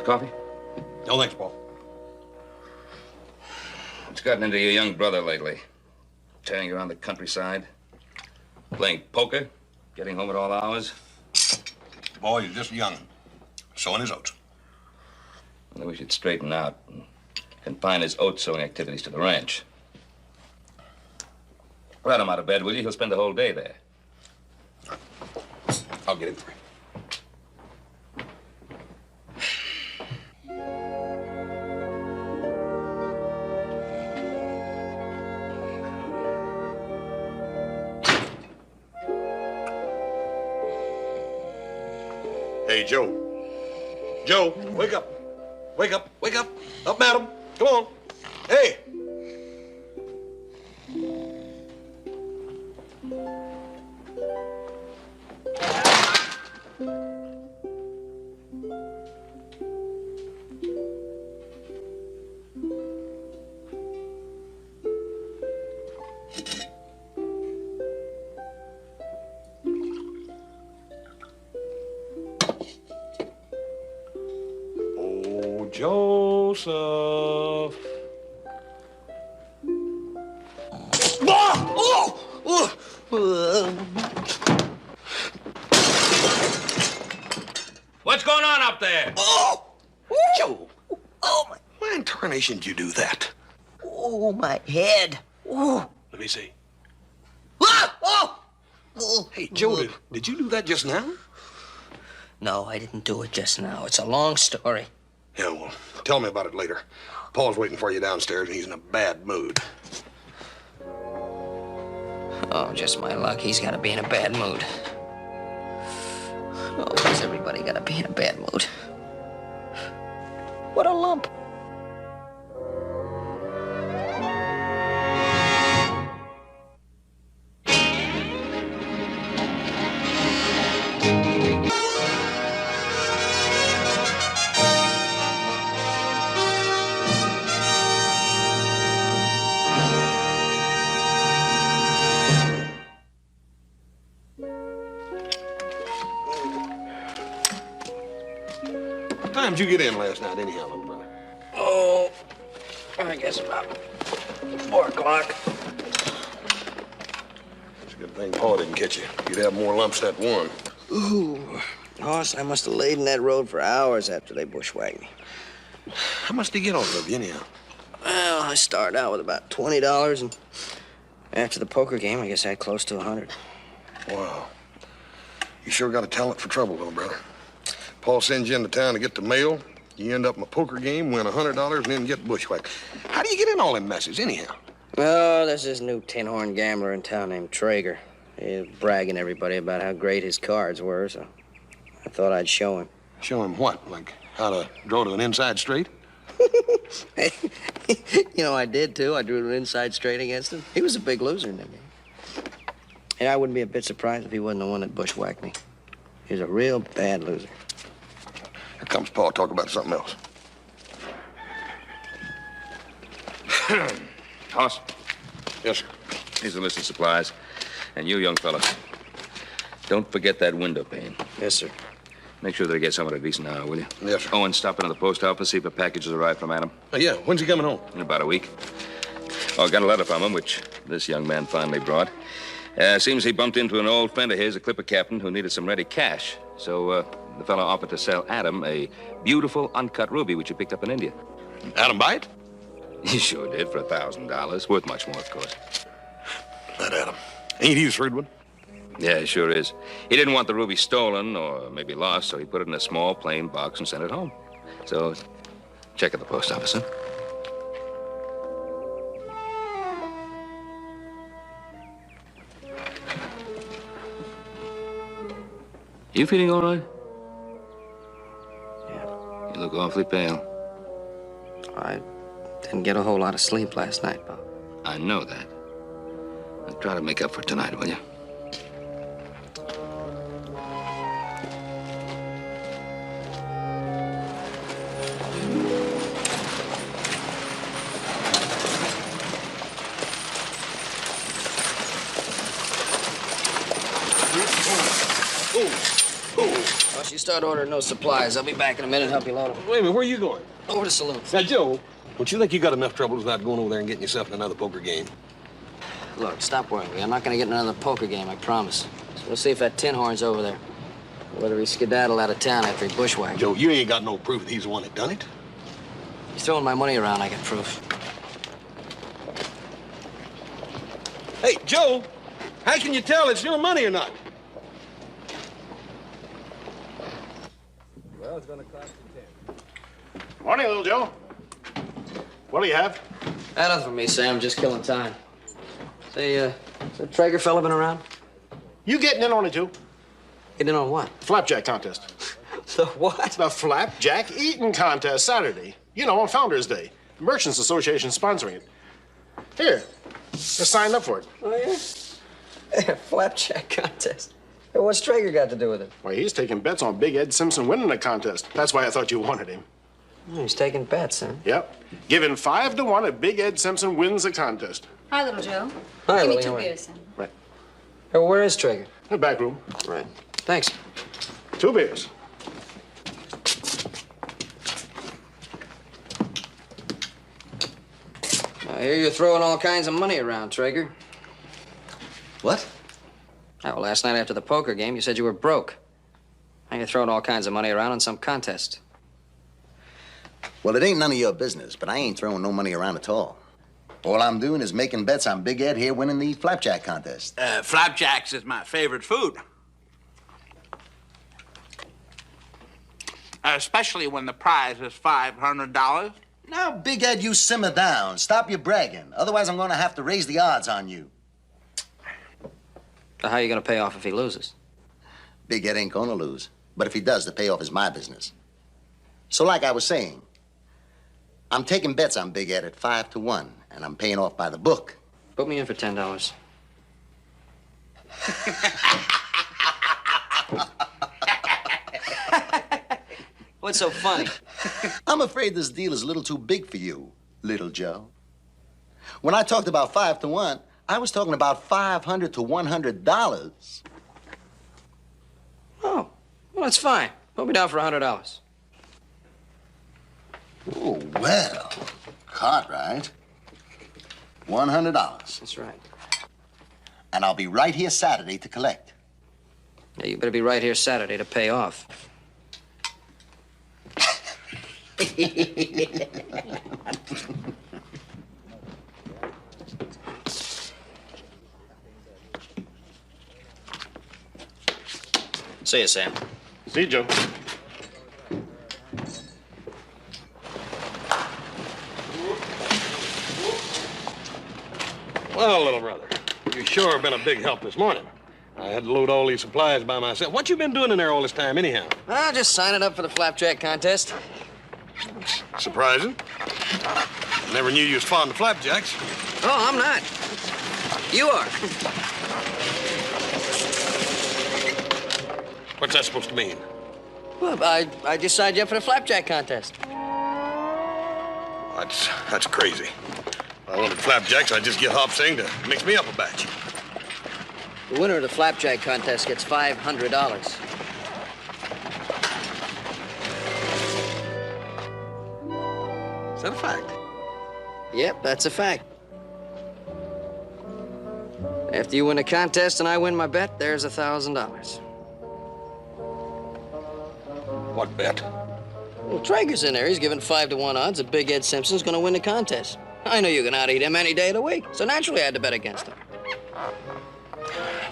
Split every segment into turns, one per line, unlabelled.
coffee?
No, thanks, Paul.
What's gotten into your young brother lately? Tearing around the countryside? Playing poker? Getting home at all hours?
Boy, he's just young. Sowing his oats.
Well, we should straighten out and confine his oat sowing activities to the ranch. Rat him out of bed, will you? He'll spend the whole day there.
I'll get him for you. Hey, Joe. Joe, wake up. Wake up, wake up. Up, madam. Come on. Hey. Joseph.
What's going on up there?
Oh!
Joe.
Oh, my.
Why in tarnation did you do that?
Oh, my head. Oh.
Let me see.
Ah! Oh! Oh.
Hey, Joe, did you do that just now?
No, I didn't do it just now. It's a long story.
Yeah, well, tell me about it later. Paul's waiting for you downstairs, and he's in a bad mood.
Oh, just my luck. He's got to be in a bad mood. Oh, why's everybody got to be in a bad mood? What a lump.
What time did you get in last night, anyhow, little brother?
Oh, I guess about 4 o'clock.
It's a good thing Paul didn't catch you. You'd have more lumps that one.
Ooh, Hoss, I must have laid in that road for hours after they bushwhacked me.
How much did he get off of you, anyhow?
Well, I started out with about $20, and after the poker game, I guess I had close to 100.
Wow. You sure got a talent for trouble, little brother. Paul sends you into town to get the mail. You end up in a poker game, win $100, and then get bushwhacked. How do you get in all them messes, anyhow?
Oh, there's this new tin-horn gambler in town named Traeger. He's bragging to everybody about how great his cards were, so I thought I'd show him.
Show him what? Like how to draw to an inside straight?
Hey, you know, I did, too. I drew an inside straight against him. He was a big loser in that game. And I wouldn't be a bit surprised if he wasn't the one that bushwhacked me. He was a real bad loser.
Here comes Paul. Talk about something else.
Hoss,
Yes, sir.
here's a list of supplies. And you, young fella, don't forget that window pane.
Yes, sir.
Make sure that he gets home at a decent hour, will you?
Yes, sir.
Oh, and stop into the post office, see if a package has arrived from Adam.
Oh, yeah. When's he coming home?
In about a week. Oh, I got a letter from him, which this young man finally brought. Seems he bumped into an old friend of his, a clipper captain, who needed some ready cash. So the fellow offered to sell Adam a beautiful uncut ruby, which he picked up in India.
Adam buy it?
He sure did, for $1,000. Worth much more, of course.
That Adam. Ain't he a shrewd one?
Yeah, he sure is. He didn't want the ruby stolen or maybe lost, so he put it in a small, plain box and sent it home. So, check at the post office, huh? You feeling all right?
Yeah.
You look awfully pale.
I didn't get a whole lot of sleep last night, Bob.
I know that. I'll try to make up for tonight, will you?
Boss, you start ordering those supplies. I'll be back in a minute and help you load them.
Wait a minute, where are you going?
Over to saloon.
Now, Joe, don't you think you got enough trouble without going over there and getting yourself in another poker game?
Look, stop worrying me. I'm not gonna get in another poker game, I promise. So we'll see if that tin horn's over there. Or whether he skedaddled out of town after he bushwhacked.
Joe, you ain't got no proof that he's the one that done it.
He's throwing my money around, I got proof.
Hey, Joe, how can you tell it's your money or not?
Well, it's gonna cost you 10.
Morning, little Joe. What do you have?
Nothing for me, Sam. Just killing time. Say, is that Traeger fella been around?
You getting in on it, too?
Getting in on what?
Flapjack contest.
The what?
The Flapjack Eating Contest, Saturday. You know, on Founders Day. The Merchants Association sponsoring it. Here, just sign up for it.
Oh, yeah? Flapjack contest. Hey, what's Traeger got to do with it?
Why, he's taking bets on Big Ed Simpson winning the contest. That's why I thought you wanted him.
He's taking bets, huh?
Yep. Giving 5 to 1 if Big Ed Simpson wins the contest.
Hi, little Joe.
Hi,
Give me
Lily,
2
how are you?
beers, Sam.
Right. Hey, well, where is Traeger?
In the back room.
Right. Thanks.
2 beers.
I hear you're throwing all kinds of money around, Traeger.
What?
Oh, well, last night after the poker game, you said you were broke. Now you're throwing all kinds of money around in some contest.
Well, it ain't none of your business, but I ain't throwing no money around at all. All I'm doing is making bets on Big Ed here winning the flapjack contest.
Flapjacks is my favorite food. Especially when the prize is $500.
Now, Big Ed, you simmer down. Stop your bragging. Otherwise, I'm gonna have to raise the odds on you.
So how are you going to pay off if he loses?
Big Ed ain't gonna lose. But if he does, the payoff is my business. So like I was saying, I'm taking bets on Big Ed at 5 to 1, and I'm paying off by the book.
Put me in for $10. What's so funny?
I'm afraid this deal is a little too big for you, little Joe. When I talked about 5 to 1, I was talking about $500 to $100.
Oh, well, that's fine. Put me down for $100.
Oh, well, Cartwright, $100.
That's right.
And I'll be right here Saturday to collect.
Yeah, you better be right here Saturday to pay off. See you, Sam.
See you, Joe.
Well, little brother, you sure have been a big help this morning. I had to load all these supplies by myself. What you been doing in there all this time, anyhow?
Well, just signing up for the flapjack contest.
Surprising. Never knew you was fond of flapjacks.
Oh, I'm not. You are.
What's that supposed to mean?
Well, I just signed you up for the flapjack contest.
That's crazy. If I wanted flapjacks, I'd just get Hop Sing to mix me up a batch.
The winner of the flapjack contest gets $500.
Is that a fact?
Yep, that's a fact. After you win the contest and I win my bet, there's $1,000.
What bet?
Well, Traeger's in there. He's giving 5 to 1 odds that Big Ed Simpson's gonna win the contest. I know you can out-eat him any day of the week, so naturally I had to bet against him.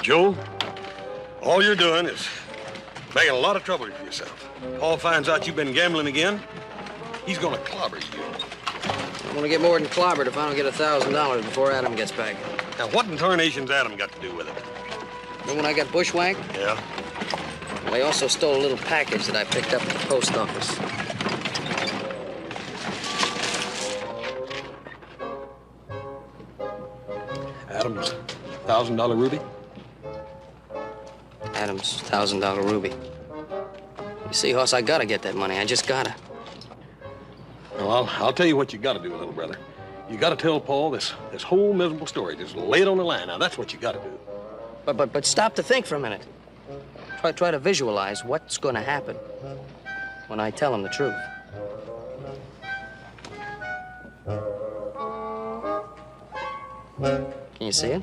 Joe, all you're doing is making a lot of trouble for yourself. Paul finds out you've been gambling again, he's gonna clobber you.
I'm gonna get more than clobbered if I don't get $1,000 before Adam gets back.
Now, what in tarnation's Adam got to do with it?
Remember when I got bushwhacked?
Yeah?
Well, I also stole a little package that I picked up at the post office.
Adam's $1,000 ruby?
Adam's $1,000 ruby. You see, Hoss, I gotta get that money. I just gotta.
Well, I'll tell you what you gotta do, little brother. You gotta tell Paul this whole miserable story. Just lay it on the line. Now, that's what you gotta do.
But stop to think for a minute. Try to visualize what's going to happen when I tell him the truth. Can you see it?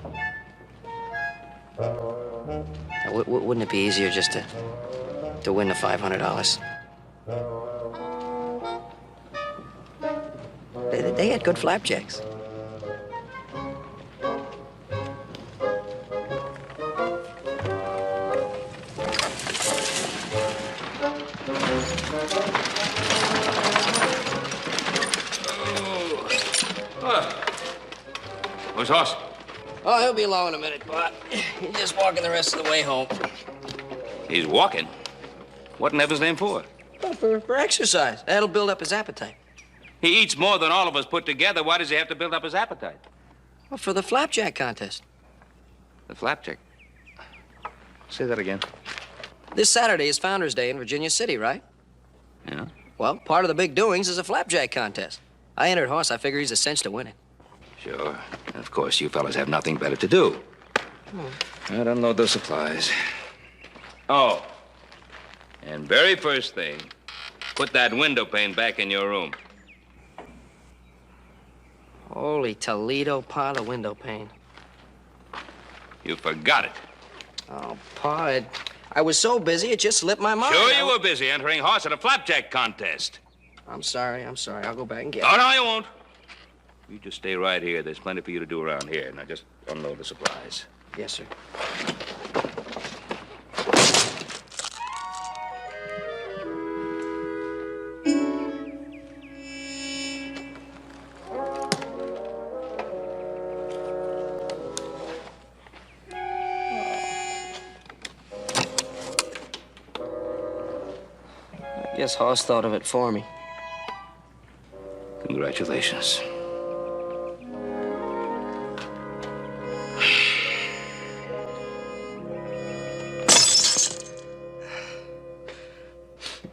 Wouldn't it be easier just to win the $500? They had good flapjacks.
Where's Hoss?
Oh, he'll be along in a minute, Pop. He's just walking the rest of the way home.
He's walking? What in heaven's name for?
Well, for exercise. That'll build up his appetite.
He eats more than all of us put together. Why does he have to build up his appetite?
Well, for the flapjack contest.
The flapjack. Say that again.
This Saturday is Founder's Day in Virginia City, right?
Yeah?
Well, part of the big doings is a flapjack contest. I entered Hoss. I figure he's a cinch to win it.
Sure. And of course, you fellas have nothing better to do. I'd unload those supplies. Oh. And very first thing, put that window pane back in your room.
Holy Toledo, Pa, the window pane.
You forgot it.
Oh, Pa, I was so busy, it just slipped my mind.
Sure you were busy entering Hoss at a flapjack contest.
I'm sorry. I'll go back and get
Oh,
it.
no, you won't. You just stay right here. There's plenty for you to do around here. Now just unload the supplies.
Yes, sir. I guess Hoss thought of it for me.
Congratulations.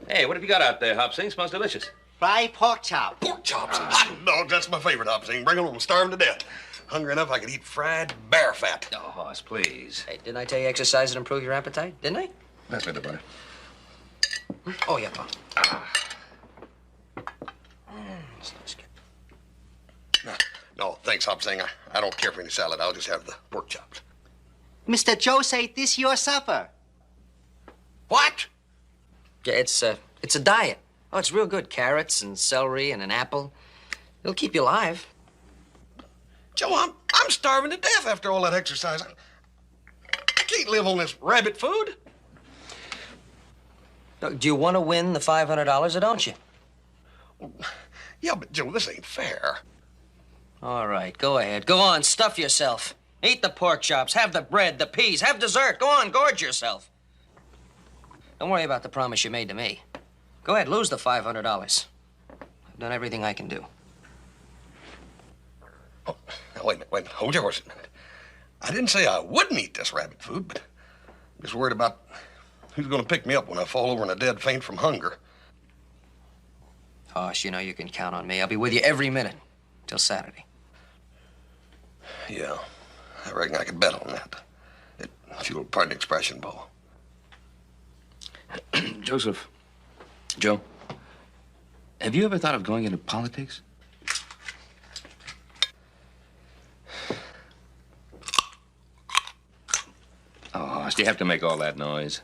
Hey, what have you got out there, Hopsing? Smells delicious.
Fried pork chop.
Pork chops and hot dogs, that's my favorite, Hopsing. Bring them, I'm starving to death. Hungry enough I could eat fried bear fat.
Oh, Hoss, please.
Hey, didn't I tell you exercise would improve your appetite? Didn't I?
Pass me the butter.
Oh, yeah, Pa.
No, thanks, Hopsing. I don't care for any salad. I'll just have the pork chops.
Mr. Joe say this your supper.
What?
Yeah, it's a diet. Oh, it's real good. Carrots and celery and an apple. It'll keep you alive.
Joe, I'm starving to death after all that exercise. I can't live on this rabbit food.
Do you want to win the $500 or don't you?
Yeah, but Joe, this ain't fair.
All right, go ahead. Go on, stuff yourself. Eat the pork chops, have the bread, the peas, have dessert. Go on, gorge yourself. Don't worry about the promise you made to me. Go ahead, lose the $500. I've done everything I can do.
Oh, now, wait a minute. Hold your horses a minute. I didn't say I wouldn't eat this rabbit food, but I'm just worried about who's going to pick me up when I fall over in a dead faint from hunger.
Hoss, you know you can count on me. I'll be with you every minute till Saturday.
Yeah, I reckon I could bet on that. If you'll pardon the expression, Paul.
Joseph. Joe. Have you ever thought of going into politics? Oh, Hoss, do you have to make all that noise?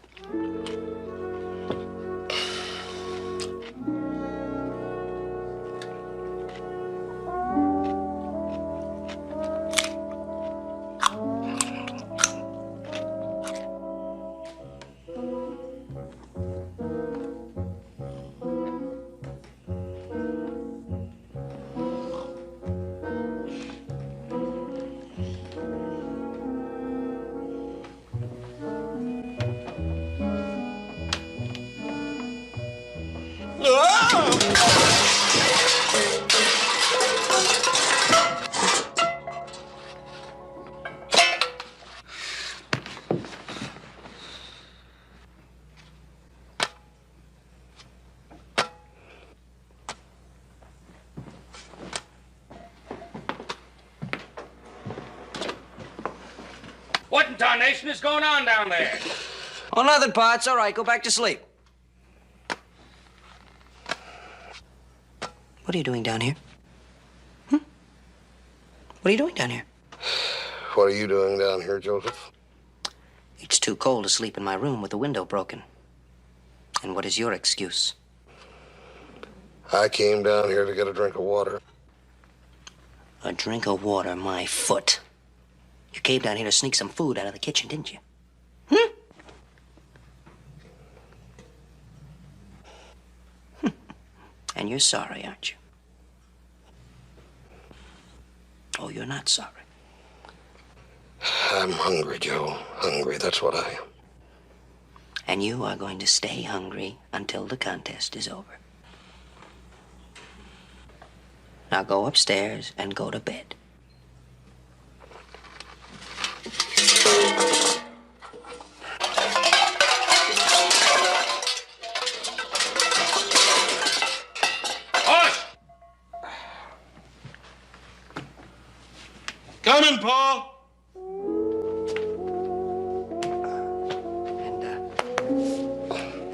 What in tarnation is going on down there?
Oh, nothing, Pa. It's all right. Go back to sleep. What are you doing down here? What are you doing down here?
What are you doing down here, Joseph?
It's too cold to sleep in my room with the window broken. And what is your excuse?
I came down here to get a drink of water.
A drink of water, my foot. You came down here to sneak some food out of the kitchen, didn't you? And you're sorry, aren't you? Oh, you're not sorry.
I'm hungry, Joe. Hungry, that's what I am.
And you are going to stay hungry until the contest is over. Now go upstairs and go to bed.
Coming, Paul.
And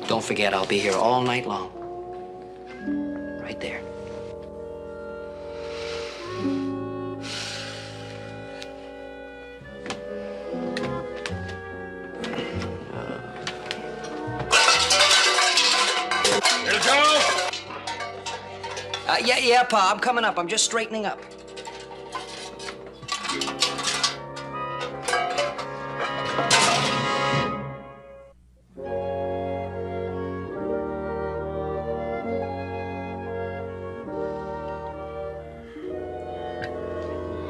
don't forget, I'll be here all night long. Right there.
Here, Joe.
Yeah, Pa, I'm coming up. I'm just straightening up.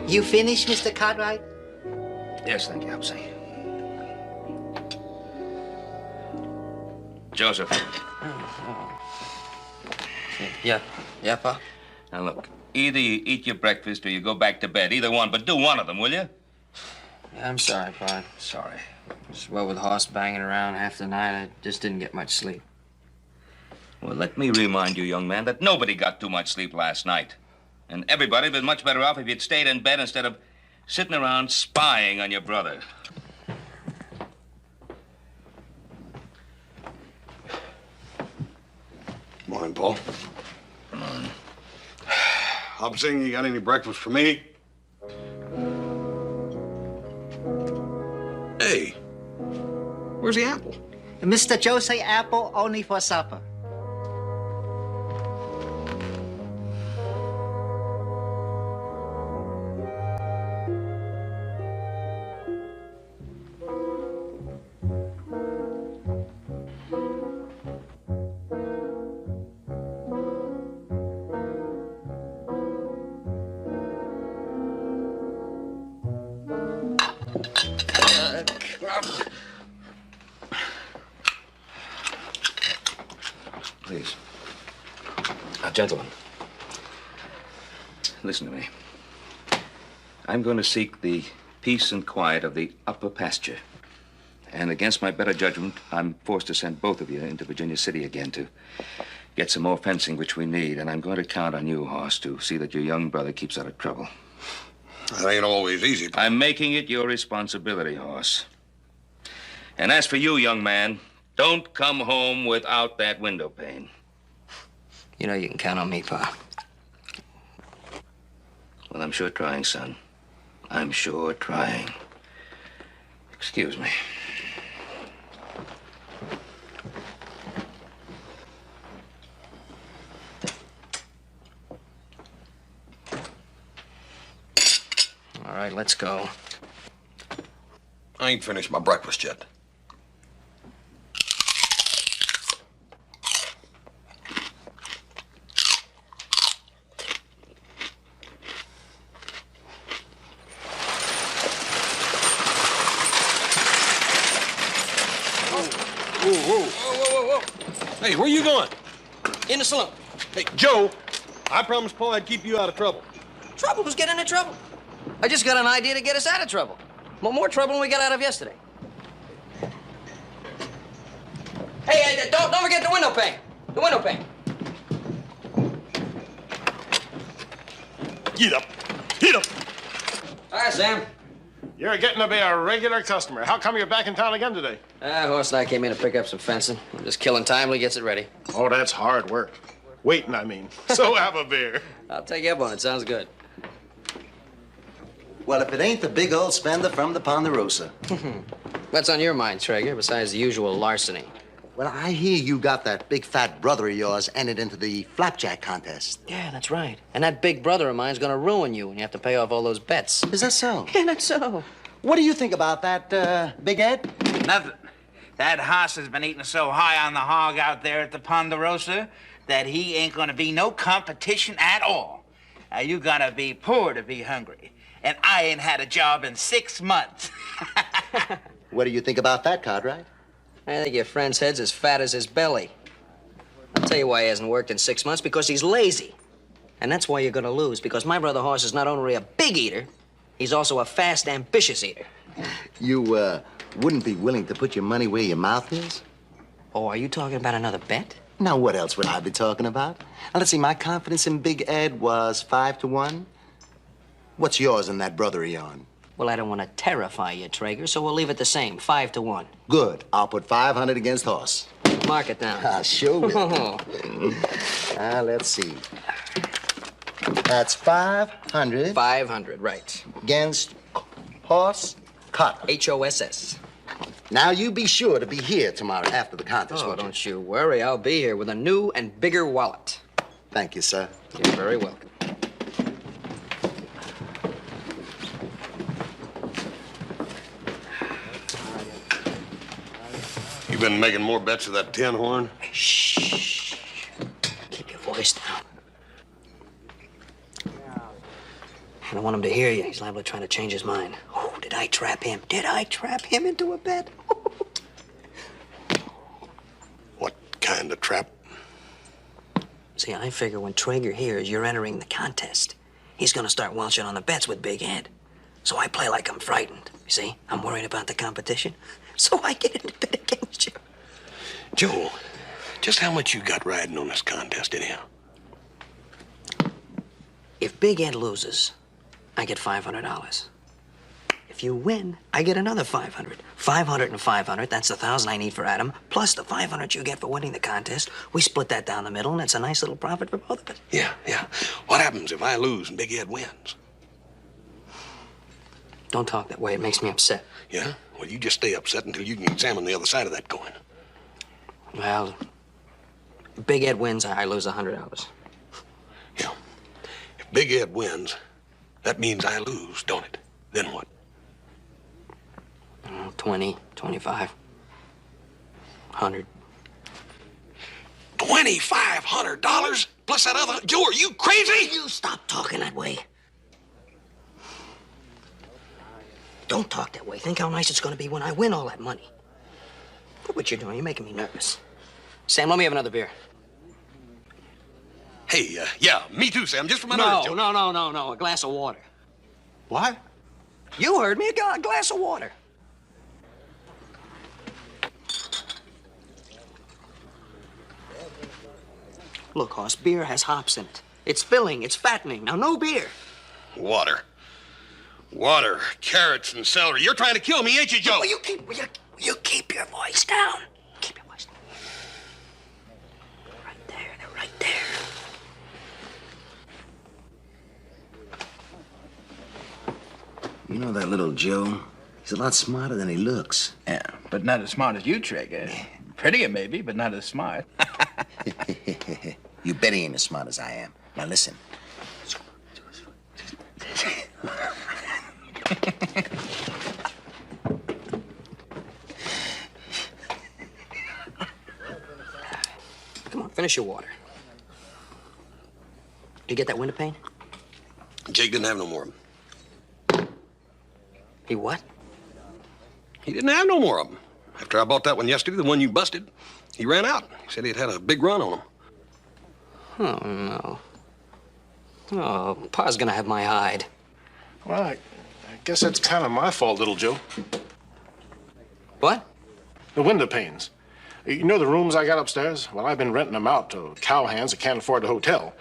You finished, Mr. Cartwright?
Yes, thank you, Hopsy. Joseph.
Yeah, Pa?
Now, look, either you eat your breakfast or you go back to bed. Either one, but do one of them, will you?
Yeah, I'm sorry, Pa.
Sorry.
Just what with the horse banging around half the night, I just didn't get much sleep.
Well, let me remind you, young man, that nobody got too much sleep last night. And everybody would been much better off if you'd stayed in bed instead of sitting around spying on your brother.
Morning, Paul. I'm saying, you got any breakfast for me? Hey, where's the apple?
Mr. Joe say apple only for supper.
Please. Now, gentlemen, listen to me. I'm going to seek the peace and quiet of the upper pasture. And against my better judgment, I'm forced to send both of you into Virginia City again to get some more fencing, which we need. And I'm going to count on you, Hoss, to see that your young brother keeps out of trouble.
That ain't always easy.
I'm making it your responsibility, Hoss. And as for you, young man, don't come home without that window pane.
You know you can count on me, Pa.
Well, I'm sure trying, son. I'm sure trying. Excuse me.
All right, let's go.
I ain't finished my breakfast yet. Whoa. Hey, where you going?
In the saloon.
Hey, Joe, I promised Paul I'd keep you out of trouble.
Trouble? Who's getting into trouble? I just got an idea to get us out of trouble. Well, more trouble than we got out of yesterday. Hey, don't forget the window pane. The window pane.
Get up. Get up.
All right, Sam.
You're getting to be a regular customer. How come you're back in town again today?
Horse and I came in to pick up some fencing. I'm just killing time till he gets it ready.
Oh, that's hard work. Waiting, I mean. So have a beer.
I'll take you up on it. Sounds good.
Well, if it ain't the big old spender from the Ponderosa.
What's on your mind, Traeger, besides the usual larceny?
Well, I hear you got that big fat brother of yours entered into the flapjack contest.
Yeah, that's right. And that big brother of mine's gonna ruin you when you have to pay off all those bets.
Is that so?
Yeah, that's so.
What do you think about that, Big Ed?
Nothing. That hoss has been eating so high on the hog out there at the Ponderosa that he ain't gonna be no competition at all. Now, you gotta be poor to be hungry. And I ain't had a job in 6 months.
What do you think about that, Cartwright?
I think your friend's head's as fat as his belly. I'll tell you why he hasn't worked in 6 months, because he's lazy. And that's why you're gonna lose, because my brother Horse is not only a big eater, he's also a fast, ambitious eater.
You, wouldn't be willing to put your money where your mouth is?
Oh, are you talking about another bet?
Now, what else would I be talking about? Now, let's see, my confidence in Big Ed was 5 to 1. What's yours and that brother of yourn?
Well, I don't want to terrify you, Traeger, so we'll leave it the same, 5 to 1.
Good. I'll put 500 against Horse.
Mark it down.
I sure will. Let's see. That's 500
500, right.
against Horse Carter.
H-O-S-S.
Now, you be sure to be here tomorrow after the contest,
Oh,
won't you?
don't you worry. I'll be here with a new and bigger wallet.
Thank you, sir.
You're very welcome.
You been making more bets with that tin horn?
Shh. Keep your voice down. I don't want him to hear you. He's liable to try to change his mind. Oh, did I trap him? Did I trap him into a bet?
What kind of trap?
See, I figure when Traeger hears you're entering the contest, he's gonna start welching on the bets with Big Ed. So I play like I'm frightened. You see, I'm worried about the competition. So I get into bet against you.
Joe, just how much you got riding on this contest anyhow?
If Big Ed loses, I get $500. If you win, I get another 500. 500 and 500, that's the 1,000 I need for Adam, plus the 500 you get for winning the contest. We split that down the middle, and it's a nice little profit for both of us.
Yeah. What happens if I lose and Big Ed wins?
Don't talk that way. It makes me upset.
Yeah? Well, you just stay upset until you can examine the other side of that coin.
Well, if Big Ed wins, I lose $100.
Yeah. If Big Ed wins, that means I lose, don't it? Then what?
20, 25, 100.
$2,500 plus that other. Joe, are you crazy?
You stop talking that way. Don't talk that way. Think how nice it's going to be when I win all that money. Look what you're doing. You're making me nervous. Sam, let me have another beer.
Hey, yeah, me too, Sam. Just for my nerves, Joe.
No. A glass of water.
What?
You heard me. A glass of water. Look, Hoss, beer has hops in it. It's filling. It's fattening. Now, no beer.
Water, carrots, and celery. You're trying to kill me, ain't you, Joe?
Well, you keep your voice down. Keep your voice down. Right there. They're right there.
You know that little Joe? He's a lot smarter than he looks.
Yeah, but not as smart as you, Traeger. Prettier, maybe, but not as smart.
You bet he ain't as smart as I am. Now listen.
Come on, finish your water. Did you get that window pane?
Jake didn't have no more of them.
He what?
He didn't have no more of them. After I bought that one yesterday, the one you busted, he ran out. He said he'd had a big run on him.
Oh, no. Oh, Pa's gonna have my hide.
Well, I guess that's kind of my fault, little Joe.
What?
The window panes. You know the rooms I got upstairs? Well, I've been renting them out to cowhands that can't afford the hotel.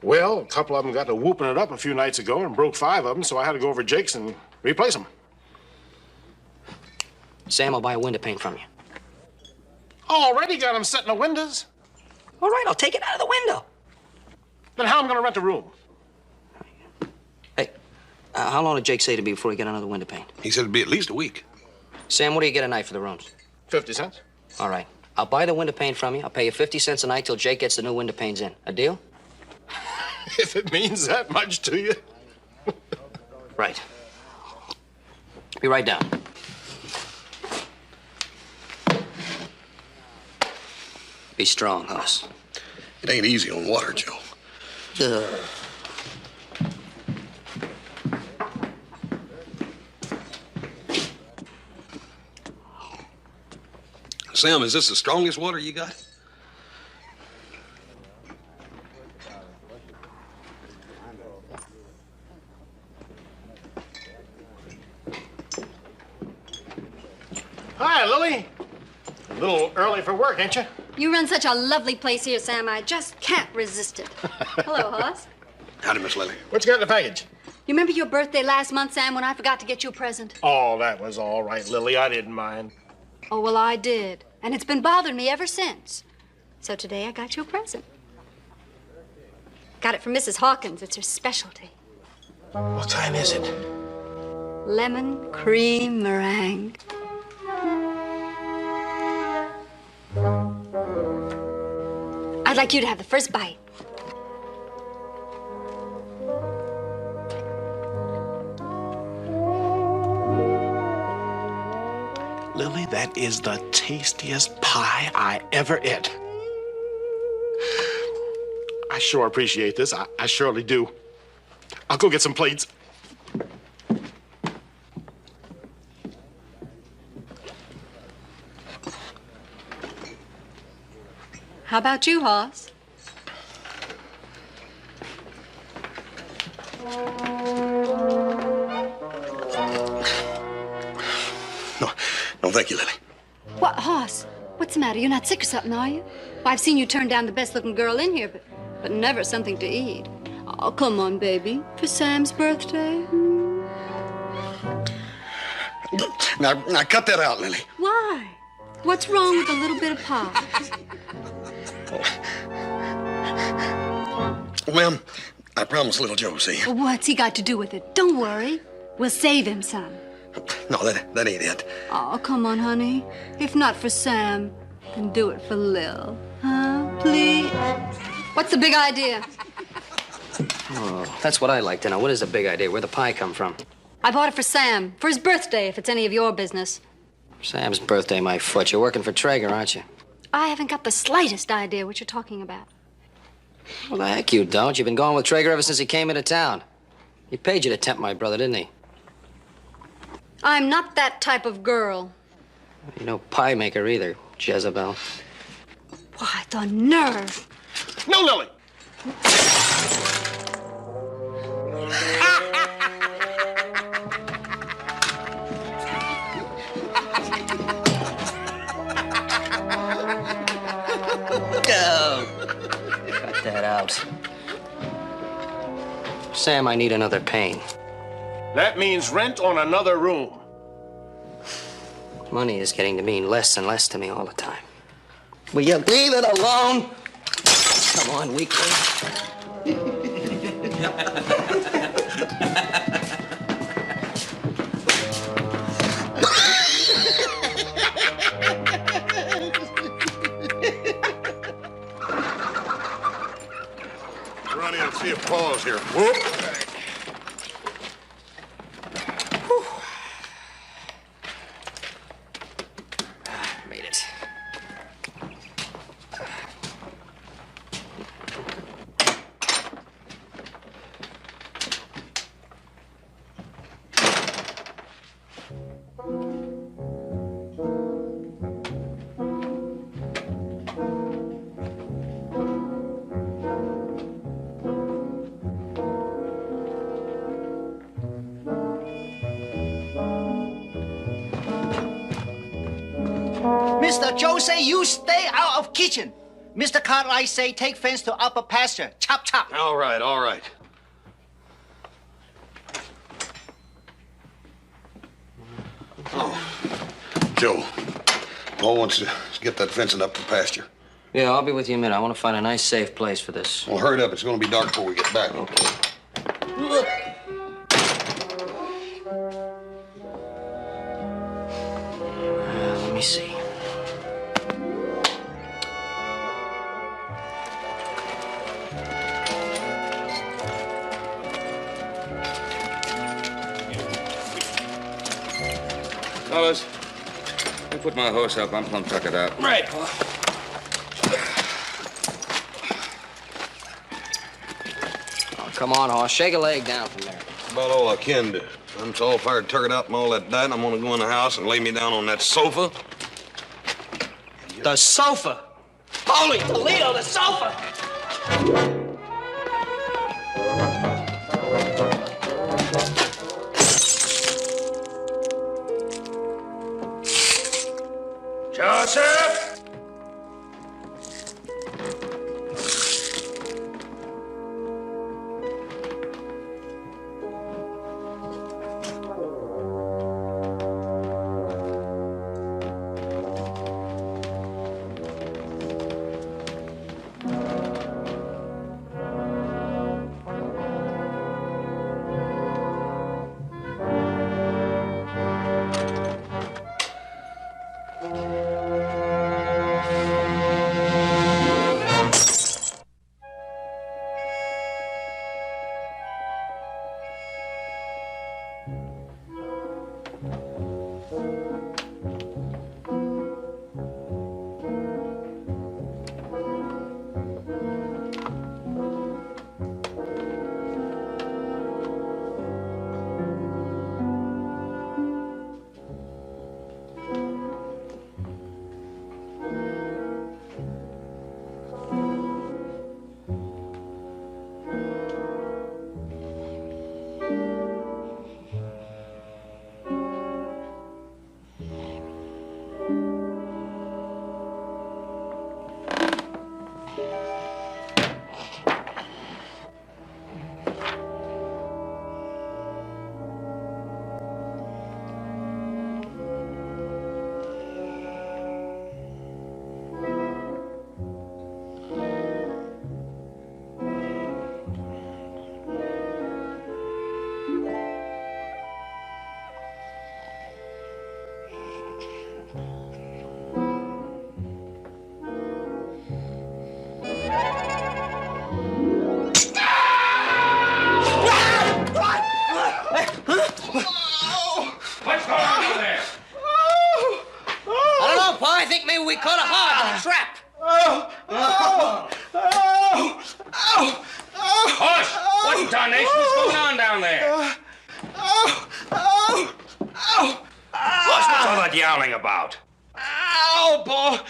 Well, a couple of them got to whooping it up a few nights ago and broke 5 of them, so I had to go over to Jake's and replace them.
Sam will buy a window pane from you.
Already got him set in the windows.
All right, I'll take it out of the window.
Then how am I going to rent a room?
Hey, how long did Jake say to be before he got another window pane?
He said it'd be at least a week.
Sam, what do you get a night for the rooms?
50 cents.
All right. I'll buy the window pane from you. I'll pay you 50 cents a night till Jake gets the new window panes in. A deal?
If it means that much to you.
Right. Be right down. Be strong, Hoss.
It ain't easy on water, Joe. Sam, is this the strongest water you got?
Hi, Lily. A little early for work, ain't you?
You run such a lovely place here, Sam. I just can't resist it. Hello, Hoss.
Howdy, Miss Lily.
What you got in the package?
You remember your birthday last month, Sam, when I forgot to get you a present?
Oh, that was all right, Lily. I didn't mind.
Oh, well, I did. And it's been bothering me ever since. So today I got you a present. Got it from Mrs. Hawkins. It's her specialty.
What kind is it?
Lemon cream meringue. I'd like you to have the first bite.
Lily, that is the tastiest pie I ever ate. I sure appreciate this. I surely do. I'll go get some plates.
How about you, Hoss?
No, thank you, Lily.
What, Hoss? What's the matter? You're not sick or something, are you? Well, I've seen you turn down the best-looking girl in here, but never something to eat. Oh, come on, baby. For Sam's birthday.
Now cut that out, Lily.
Why? What's wrong with a little bit of pie?
Ma'am, I promised little Joe, see?
What's he got to do with it? Don't worry. We'll save him some.
No, that ain't it.
Oh, come on, honey. If not for Sam, then do it for Lil. Huh? Please? What's the big idea?
Oh, that's what I like to know. What is the big idea? Where'd the pie come from?
I bought it for Sam. For his birthday, if it's any of your business.
Sam's birthday, my foot. You're working for Traeger, aren't you?
I haven't got the slightest idea what you're talking about.
Well, the heck you don't. You've been going with Traeger ever since he came into town. He paid you to tempt my brother, didn't he?
I'm not that type of girl.
You're no pie maker either, Jezebel.
Why, the nerve.
No, Lily.
Cut that out. Sam, I need another pane.
That means rent on another room.
Money is getting to mean less and less to me all the time. Will you leave it alone? Come on, weakling.
Run in and see if Paul's here. Whoop.
Made it.
Mr. Joe say you stay out of kitchen. Mr. Cartwright say take fence to upper pasture. Chop, chop.
All right, all right. Oh, Joe, Paul wants to get that fencing up to pasture.
Yeah, I'll be with you in a minute. I want to find a nice, safe place for this.
Well, hurry it up. It's going to be dark before we get back.
Okay. Let me see.
Fellas, let me put my horse up. I'm plumb tuckered out.
Right, Paul. Oh, come on, horse. Shake a leg down from there.
That's about all I can do. I'm so all fired, tuckered out from all that diet. I'm going to go in the house and lay me down on that sofa.
The sofa. Holy Toledo, the sofa!
Joseph!
We caught a hog in a trap.
Horse, what in tarnation is going on down there? Horse, what's all that yowling about?
Ow, Paul.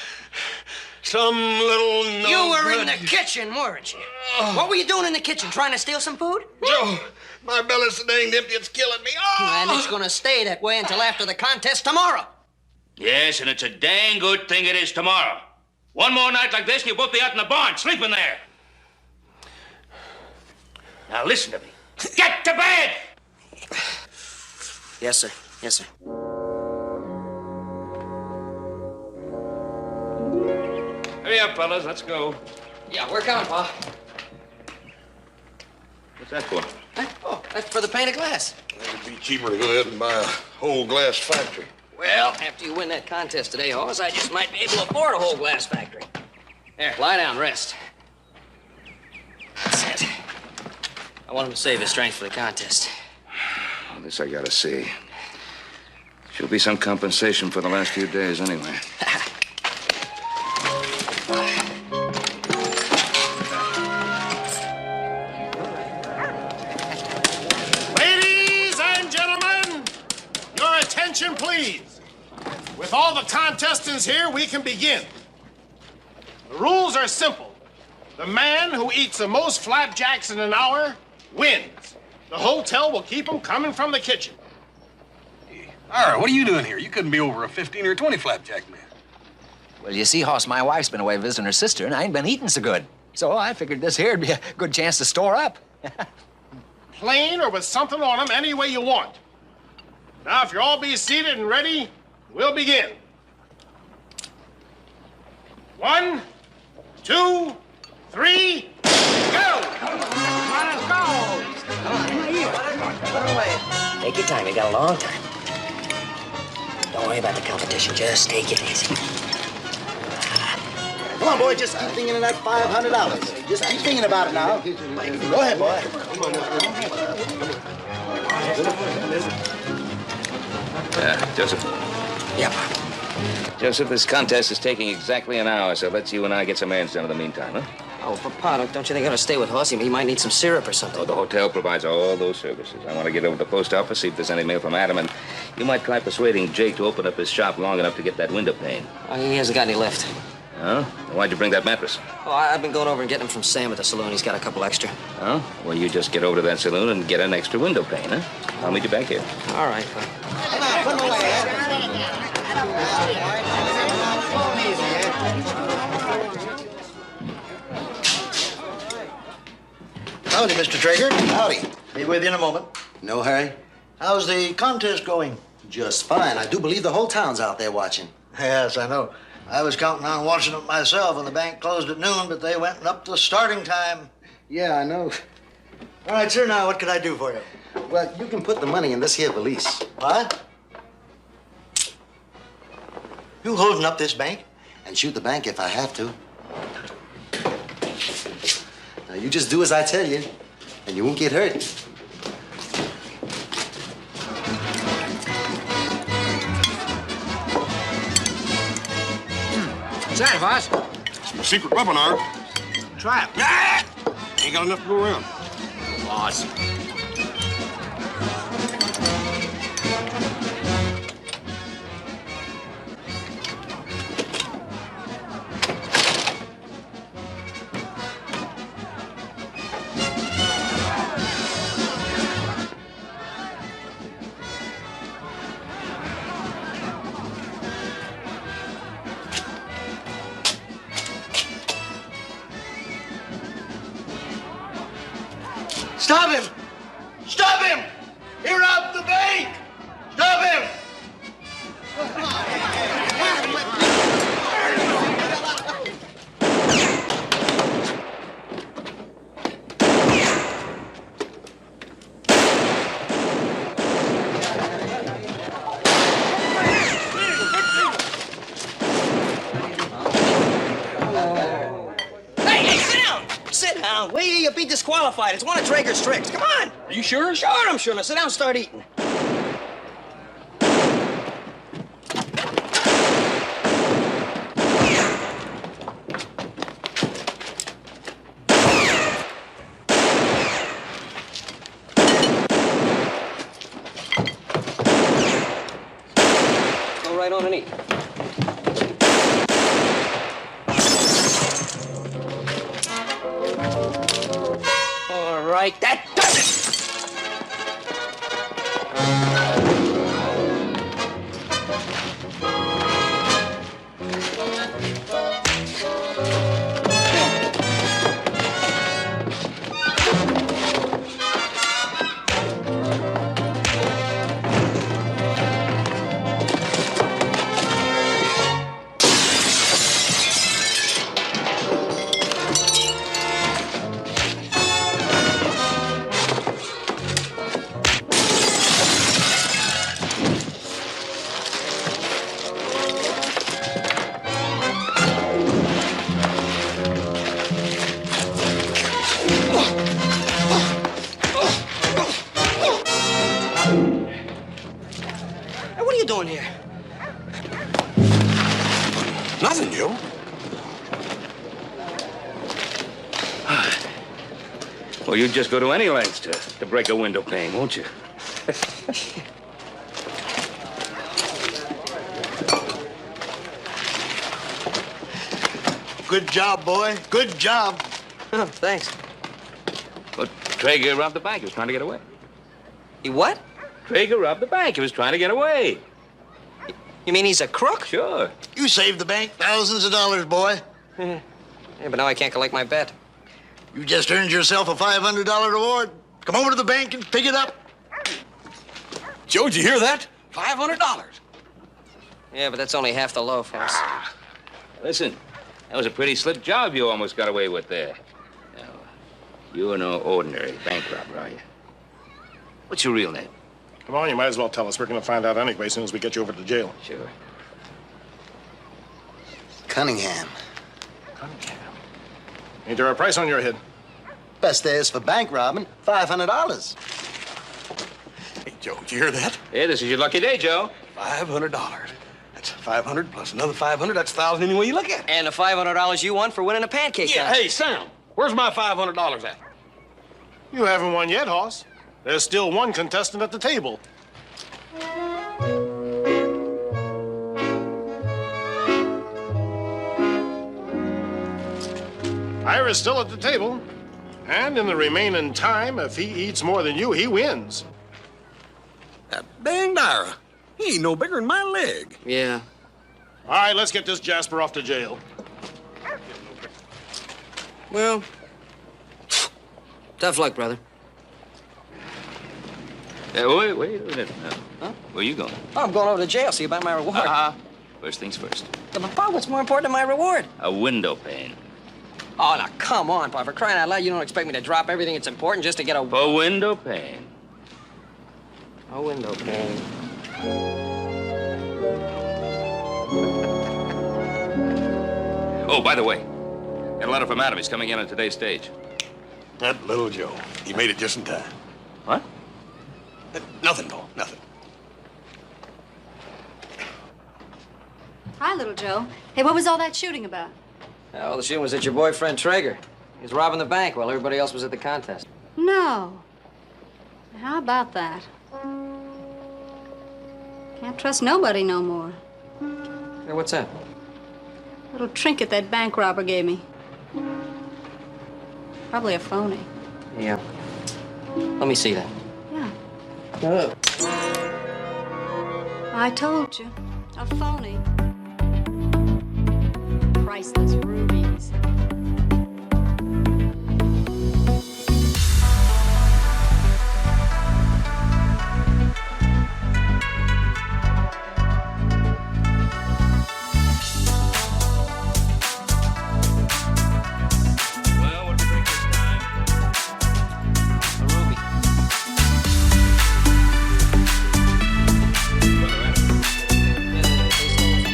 Some little
You were in the kitchen, weren't you? What were you doing in the kitchen? Trying to steal some food?
Joe, my belly's so dang empty, it's killing me.
And it's gonna stay that way until after the contest tomorrow.
Yes, and it's a dang good thing it is tomorrow. One more night like this, and you'll both be out in the barn, sleeping there. Now listen to me. Get to bed!
Yes, sir. Yes, sir.
Hurry up, fellas. Let's go.
Yeah, we're coming, Pa.
What's that for?
Huh? Oh, that's for the painted glass.
It'd be cheaper to go ahead and buy a whole glass factory.
Well, after you win that contest today, Hoss, I just might be able to afford a whole glass factory. There, lie down, rest. That's it. I want him to save his strength for the contest.
Well, this I gotta see. Should be some compensation for the last few days, anyway.
Ladies and gentlemen, your attention, please. With all the contestants here, we can begin. The rules are simple. The man who eats the most flapjacks in an hour wins. The hotel will keep them coming from the kitchen.
All right, what are you doing here? You couldn't be over a 15 or 20 flapjack man.
Well, you see, Hoss, my wife's been away visiting her sister, and I ain't been eating so good. So I figured this here'd be a good chance to store up.
Plain or with something on them, any way you want. Now, if you all be seated and ready, We'll begin. 1, 2, 3, go! Let's go!
Take your time. You got a long time. Don't worry about the competition. Just take it easy.
Come on, boy, just keep thinking of that $500. Just keep thinking about it now. Go ahead, boy.
Joseph.
Yeah.
Joseph, this contest is taking exactly an hour, so let's you and I get some errands done in the meantime, huh?
Oh, Papa, don't you think I ought to stay with Horsey? He might need some syrup or something.
Oh, the hotel provides all those services. I want to get over to the post office, see if there's any mail from Adam, and you might try persuading Jake to open up his shop long enough to get that window pane.
Oh, he hasn't got any left.
Huh? Why'd you bring that mattress?
Oh, I've been going over and getting him from Sam at the saloon. He's got a couple extra.
Oh? Well, you just get over to that saloon and get an extra window pane, huh? I'll meet you back here.
All right, Pop.
Come on, put him away.
Howdy, Mr. Traeger.
Howdy.
Be with you in a moment.
No hurry.
How's the contest going?
Just fine. I do believe the whole town's out there watching.
Yes, I know. I was counting on watching it myself when the bank closed at noon, but they went up to starting time.
Yeah, I know.
All right, sir, now what can I do for you?
Well, you can put the money in this here valise.
What? You holding up this bank?
And shoot the bank if I have to. Now, you just do as I tell you, and you won't get hurt.
What's that, boss?
It's my secret webinar.
Try it.
Ain't got enough to go around.
Boss.
Stop him! Stop him! He robbed the bank! Stop him!
Hey, sit down! Sit down. Wait till you'll be disqualified. It's one of Traeger's tricks. Come on.
Are you sure?
Sure, I'm sure. Now sit down and start eating. Go right on and eat. All right, that does it! Hey, what are you doing here?
Nothing, Joe.
Well, you'd just go to any lengths to break a window pane, won't you?
Good job, boy. Good job.
Oh, thanks.
But Traeger robbed the bank. He was trying to get away.
You what?
Traeger robbed the bank. He was trying to get away.
You mean he's a crook?
Sure.
You saved the bank thousands of dollars, boy.
Yeah, but now I can't collect my bet.
You just earned yourself a $500 reward. Come over to the bank and pick it up.
Joe, did you hear that? $500.
Yeah, but that's only half the loaf, Hoss.
Listen, that was a pretty slick job you almost got away with there. Now, you're no ordinary bank robber, are you? What's your real name?
Come on, you might as well tell us. We're going to find out anyway as soon as we get you over to jail.
Sure.
Cunningham.
Cunningham. Ain't there a price on your head?
Best there is for bank robbing, $500.
Hey, Joe, did you hear that?
Hey, this is your lucky day, Joe.
$500. That's 500 plus another 500. That's 1,000 any way you look at it.
And the $500 you won for winning a pancake
Yeah,
contest.
hey, Sam, where's my $500 at?
You haven't won yet, Hoss. There's still one contestant at the table. Ira's still at the table. And in the remaining time, if he eats more than you, he wins.
That dang Ira. He ain't no bigger than my leg.
Yeah.
All right, let's get this Jasper off to jail.
Well, tough luck, brother.
Wait a minute now.
Huh?
Where you going?
Oh, I'm going over to jail, see about my reward.
First things first.
But, Pop, what's more important than my reward?
A window pane.
Oh, now, come on, Pop. For crying out loud, you don't expect me to drop everything that's important just to get a...
A window pane.
A window pane.
Oh, by the way, got a letter from Adam. He's coming in on today's stage.
That little Joe. He made it just in time.
What?
Nothing, Paul, nothing.
Hi, little Joe. Hey, what was all that shooting about?
Oh, the shooting was at your boyfriend, Traeger. He was robbing the bank while everybody else was at the contest.
No. How about that? Can't trust nobody no more.
Hey, what's that?
Little trinket that bank robber gave me. Probably a phony.
Yeah. Let me see that.
Yeah.
Oh.
I told you. A phony. Priceless rubies.
Well, what do you think this time?
A ruby.
Brother Adam.
Yeah, they stole it from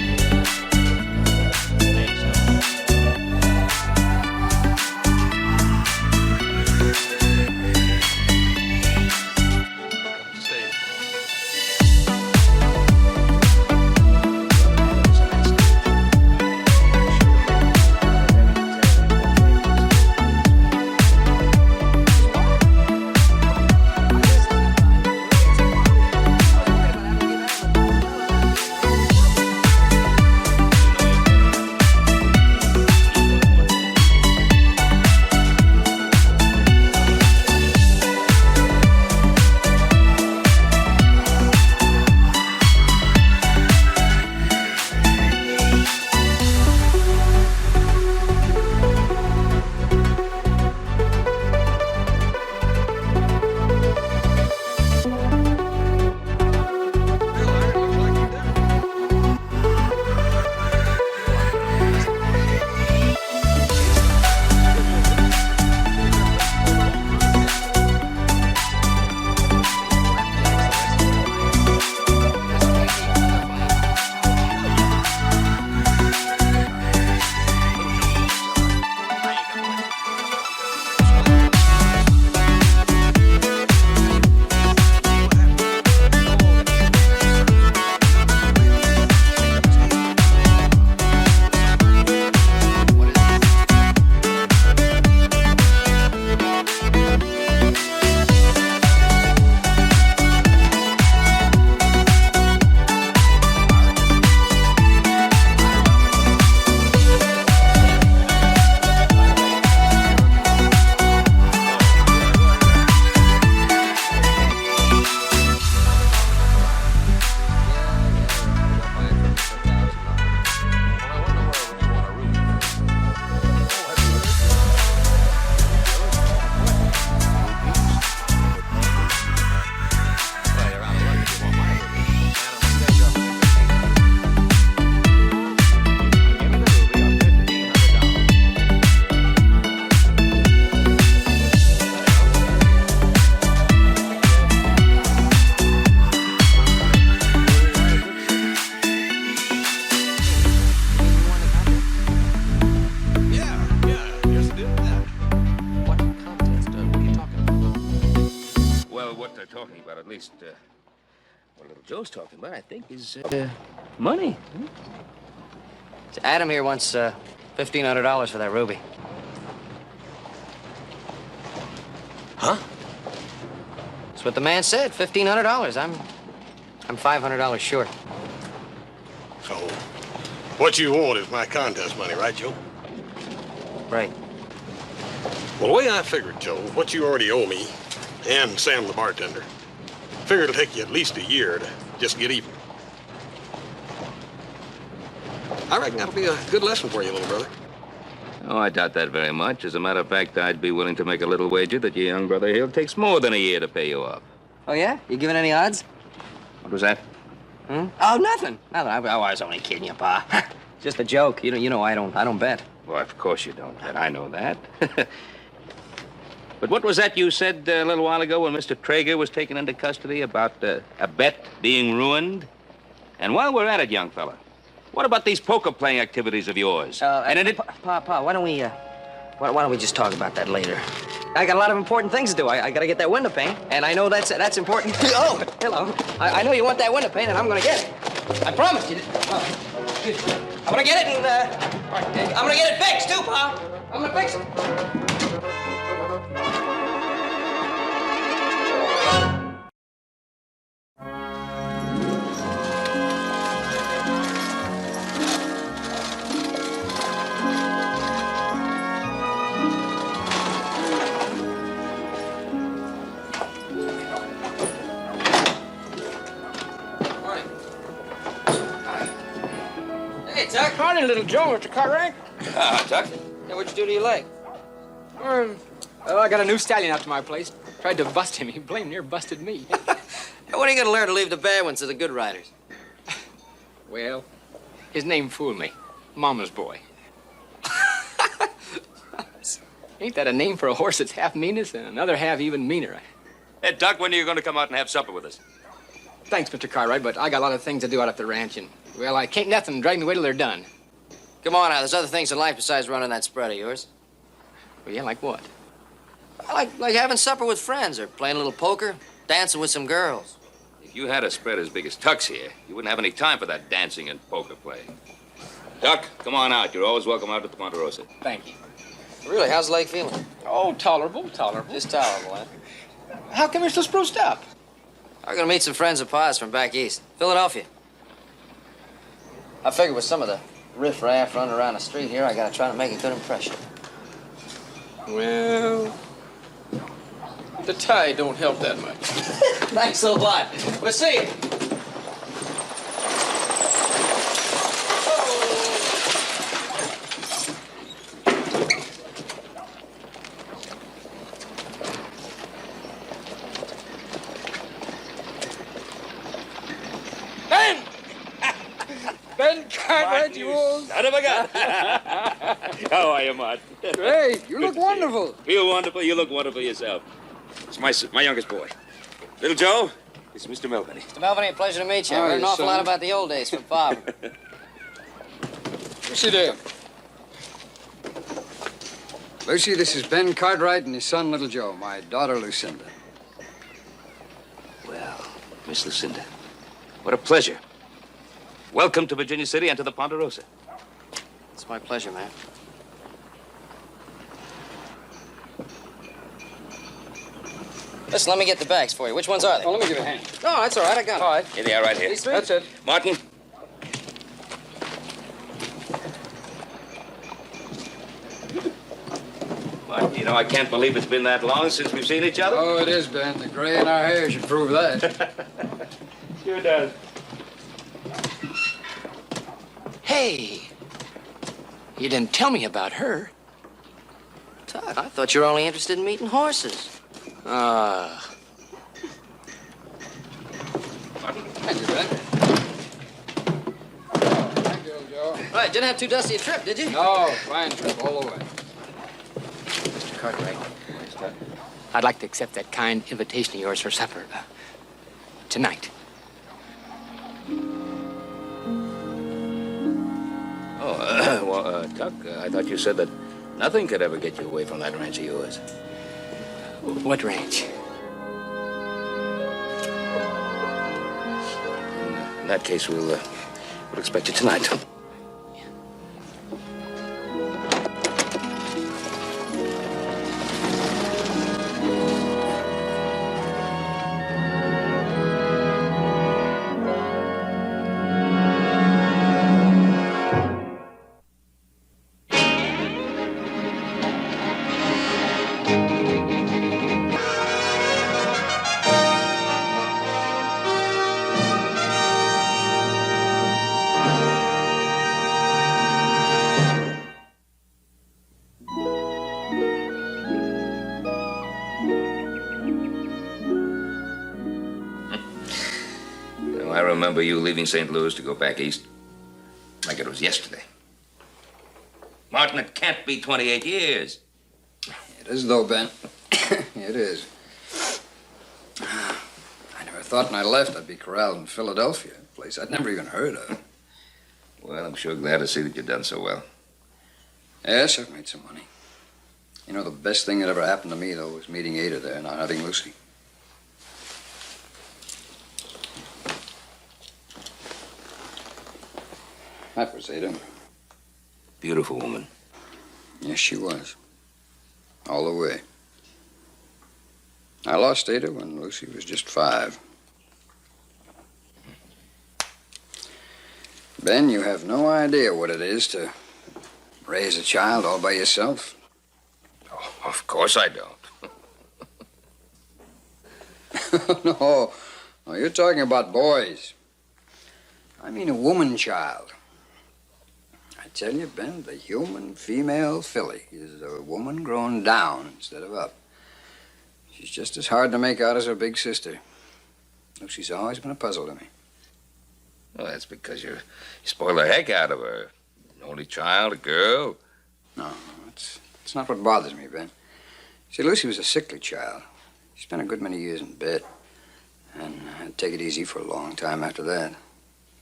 they're talking about, at least, what little Joe's talking about, I think, is, money. Hmm?
So Adam here wants, $1,500 for that ruby.
Huh?
That's what the man said, $1,500. I'm $500 short.
So, what you want is my contest money, right, Joe?
Right.
Well, the way I figured, Joe, what you already owe me, and Sam the bartender, figure it'll take you at least a year to just get even. I reckon that'll be a good lesson for you, little brother.
Oh, I doubt that very much. As a matter of fact, I'd be willing to make a little wager that your young brother here takes more than a year to pay you off.
Oh, yeah? You giving any odds?
What was that?
Hmm? Oh, nothing. Nothing. I was only kidding you, Pa. Just a joke. You know, I don't bet.
Well, of course you don't bet. I know that. But what was that you said a little while ago when Mr. Traeger was taken into custody about a bet being ruined? And while we're at it, young fella, what about these poker-playing activities of yours?
Pa, why don't we just talk about that later? I got a lot of important things to do. I gotta get that window pane, and I know that's important. Oh, hello. I know you want that window pane, and I'm gonna get it. I promise you. I'm gonna get it, and I'm gonna get it fixed too, Pa. I'm gonna fix it. Hey, Tuck.
Howdy, little Joe. Mr. Cartwright.
Tuck.
Hey, what'd you do to your leg?
Well, I got a new stallion out to my place. Tried to bust him. He blamed near busted me.
Hey, when are you gonna learn to leave the bad ones to the good riders?
Well, his name fooled me. Mama's boy. Ain't that a name for a horse that's half meanness and another half even meaner?
Hey, Tuck, when are you going to come out and have supper with us?
Thanks, Mr. Cartwright, but I got a lot of things to do out at the ranch, and, well, I can't nothing drag me away till they're done.
Come on now, there's other things in life besides running that spread of yours.
Well, yeah, like what?
Like having supper with friends, or playing a little poker, dancing with some girls.
If you had a spread as big as Tuck's here, you wouldn't have any time for that dancing and poker playing. Tuck, come on out. You're always welcome out at the Ponderosa.
Thank you.
Really, how's the leg feeling?
Oh, tolerable.
Just tolerable, huh?
How come you're so spruced up?
I'm gonna meet some friends of Pa's from back east, Philadelphia. I figure with some of the riff-raff running around the street here, I gotta try to make a good impression.
Well, the tie don't help that much.
Thanks a lot. We'll see you.
Ben Cartwright, you old...
Son of a gun. How are you, Mart?
Hey, you look wonderful.
Feel wonderful. You look wonderful yourself. It's my youngest boy. Little Joe, it's Mr. Melvin.
Mr. Melvin, a pleasure to meet you. I
How are
heard an
you,
awful
son?
lot about the old days from Bob.
Sit down. Lucy, this is Ben Cartwright and his son, Little Joe, my daughter, Lucinda.
Well, Miss Lucinda, what a pleasure. Welcome to Virginia City and to the Ponderosa.
It's my pleasure, man. Listen, let me get the bags for you. Which ones are they?
Oh, let me give you a hand.
No, that's all right. I got them.
All right.
Here they are right here.
These three?
That's it.
Martin. Martin, you know, I can't believe it's been that long since we've seen each other.
Oh, it is, Ben. The gray in our hair should prove that.
Sure does.
Hey, you didn't tell me about her.
Tuck, I thought you were only interested in meeting horses.
Thank you, Ben. Thank you, Joe.
Right, didn't have too dusty a trip, did you?
No, fine trip all the way. Mr. Cartwright, I'd like to accept that kind invitation of yours for supper tonight.
Oh, well, Tuck, I thought you said that nothing could ever get you away from that ranch of yours.
What ranch?
that case, we'll expect you tonight. I remember you leaving St. Louis to go back east like it was yesterday. Martin, it can't be 28 years.
It is, though, Ben. It is. I never thought when I left I'd be corralled in Philadelphia, a place I'd never even heard of.
Well, I'm sure glad to see that you've done so well.
Yes, I've made some money. You know, the best thing that ever happened to me, though, was meeting Ada there and not having Lucy. That was Ada.
Beautiful woman.
Yes, she was. All the way. I lost Ada when Lucy was just 5. Ben, you have no idea what it is to raise a child all by yourself.
Oh, of course I don't.
No, you're talking about boys. I mean a woman child. I tell you, Ben, the human female filly is a woman grown down instead of up. She's just as hard to make out as her big sister. Lucy's always been a puzzle to me.
Well, that's because you spoil the heck out of her. An only child, a girl.
No, it's not what bothers me, Ben. See, Lucy was a sickly child. She spent a good many years in bed. And had to take it easy for a long time after that.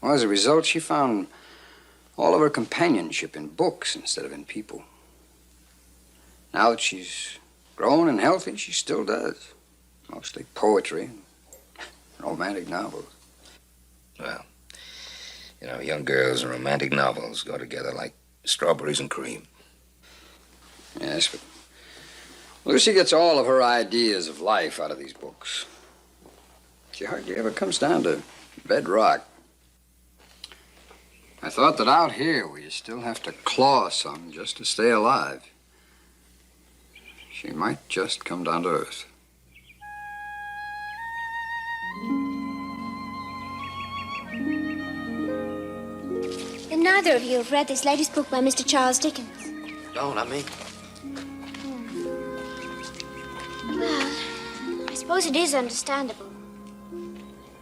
Well, as a result, she found all of her companionship in books instead of in people. Now that she's grown and healthy, she still does. Mostly poetry and romantic novels.
Well, you know, young girls and romantic novels go together like strawberries and cream.
Yes, but Lucy gets all of her ideas of life out of these books. She hardly ever comes down to bedrock. I thought that out here where you still have to claw some just to stay alive, she might just come down to earth.
And neither of you have read this latest book by Mr. Charles Dickens.
No, not me.
Well, I suppose it is understandable.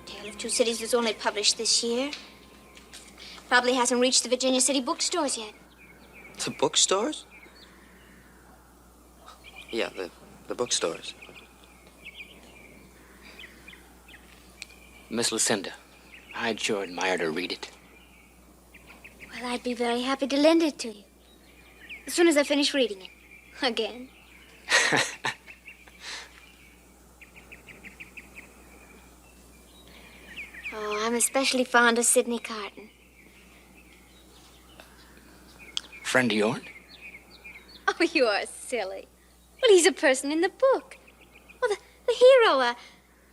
Tale of Two Cities was only published this year. Probably hasn't reached the Virginia City bookstores yet.
The bookstores? Yeah, the bookstores.
Miss Lucinda, I'd sure admire to read it.
Well, I'd be very happy to lend it to you. As soon as I finish reading it. Again. Oh, I'm especially fond of Sidney Carton.
Friend of yours?
Oh, you are silly. Well, he's a person in the book. Well, the hero, a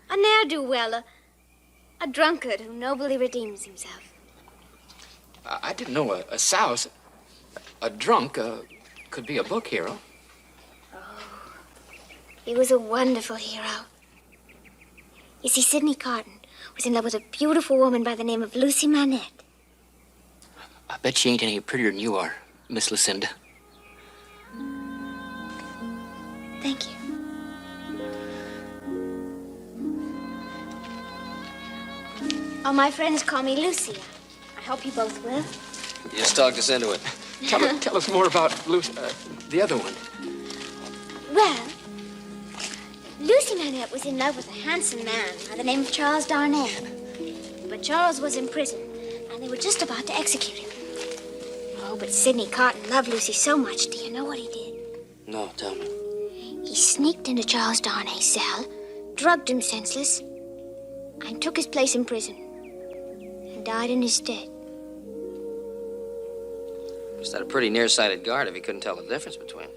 ne'er-do-well, a drunkard who nobly redeems himself.
I didn't know a souse, a drunk, could be a book hero.
Oh, he was a wonderful hero. You see, Sidney Carton was in love with a beautiful woman by the name of Lucy Manette.
I bet she ain't any prettier than you are, Miss Lucinda.
Thank you. All my friends call me Lucy. I hope you both will.
You just talked us into it.
Tell us more about the other one.
Well, Lucy Manette was in love with a handsome man by the name of Charles Darnell. But Charles was in prison, and they were just about to execute him. Oh, but Sidney Carton loved Lucy so much. Do you know what he did?
No, tell me.
He sneaked into Charles Darnay's cell, drugged him senseless, and took his place in prison. And died in his stead.
Was that a pretty nearsighted guard if he couldn't tell the difference between them?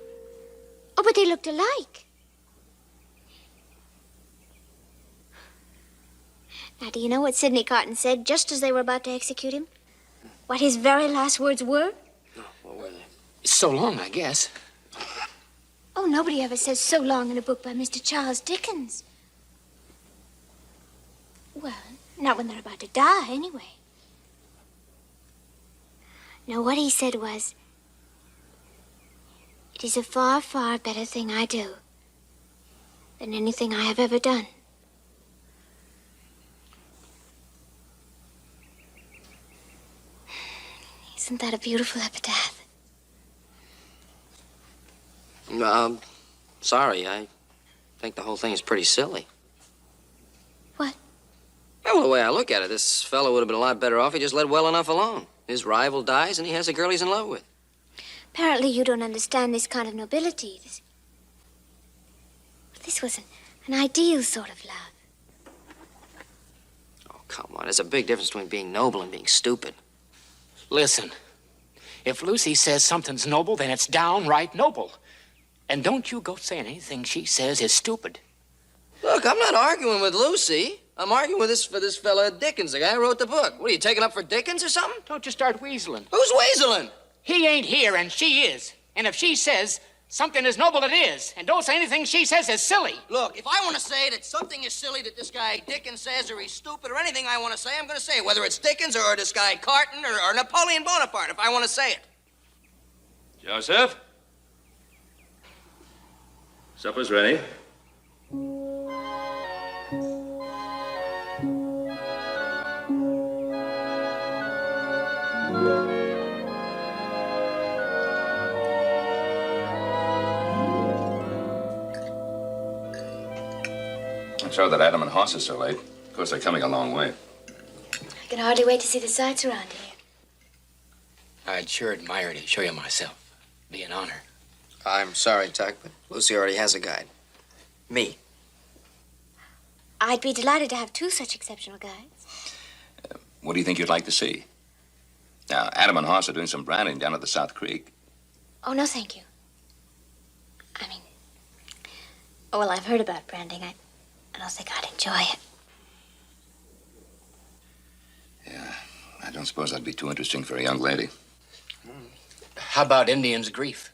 Oh, but they looked alike. Now, do you know what Sidney Carton said just as they were about to execute him? What his very last words were?
What were they?
So long, I guess.
Oh, nobody ever says so long in a book by Mr. Charles Dickens. Well, not when they're about to die, anyway. No, what he said was, "It is a far, far better thing I do than anything I have ever done." Isn't that a beautiful epitaph?
Sorry, I think the whole thing is pretty silly.
What?
Well, the way I look at it, this fellow would have been a lot better off if he just let well enough alone. His rival dies, and he has a girl he's in love with.
Apparently you don't understand this kind of nobility. This was an ideal sort of love.
Oh, come on. There's a big difference between being noble and being stupid.
Listen, if Lucy says something's noble, then it's downright noble. And don't you go saying anything she says is stupid.
Look, I'm not arguing with Lucy. I'm arguing with this fella Dickens, the guy who wrote the book. What, are you taking up for Dickens or something?
Don't you start weaseling.
Who's weaseling?
He ain't here, and she is. And if she says something is noble, it is. And don't say anything she says is silly.
Look, if I want to say that something is silly that this guy Dickens says, or he's stupid, or anything I want to say, I'm going to say it. Whether it's Dickens or this guy Carton or Napoleon Bonaparte, if I want to say it.
Joseph? Supper's ready. I'm sorry that Adam and Hoss are so late. Of course, they're coming a long way.
I can hardly wait to see the sights around here.
I'd sure admire to show you myself. Be an honor.
I'm sorry, Tuck, but Lucy already has a guide. Me.
I'd be delighted to have two such exceptional guides.
What do you think you'd like to see? Now, Adam and Hoss are doing some branding down at the South Creek.
Oh, no, thank you. I mean, oh, well, I've heard about branding. I don't think I'd enjoy it.
Yeah, I don't suppose that'd be too interesting for a young lady.
How about Indian's grief?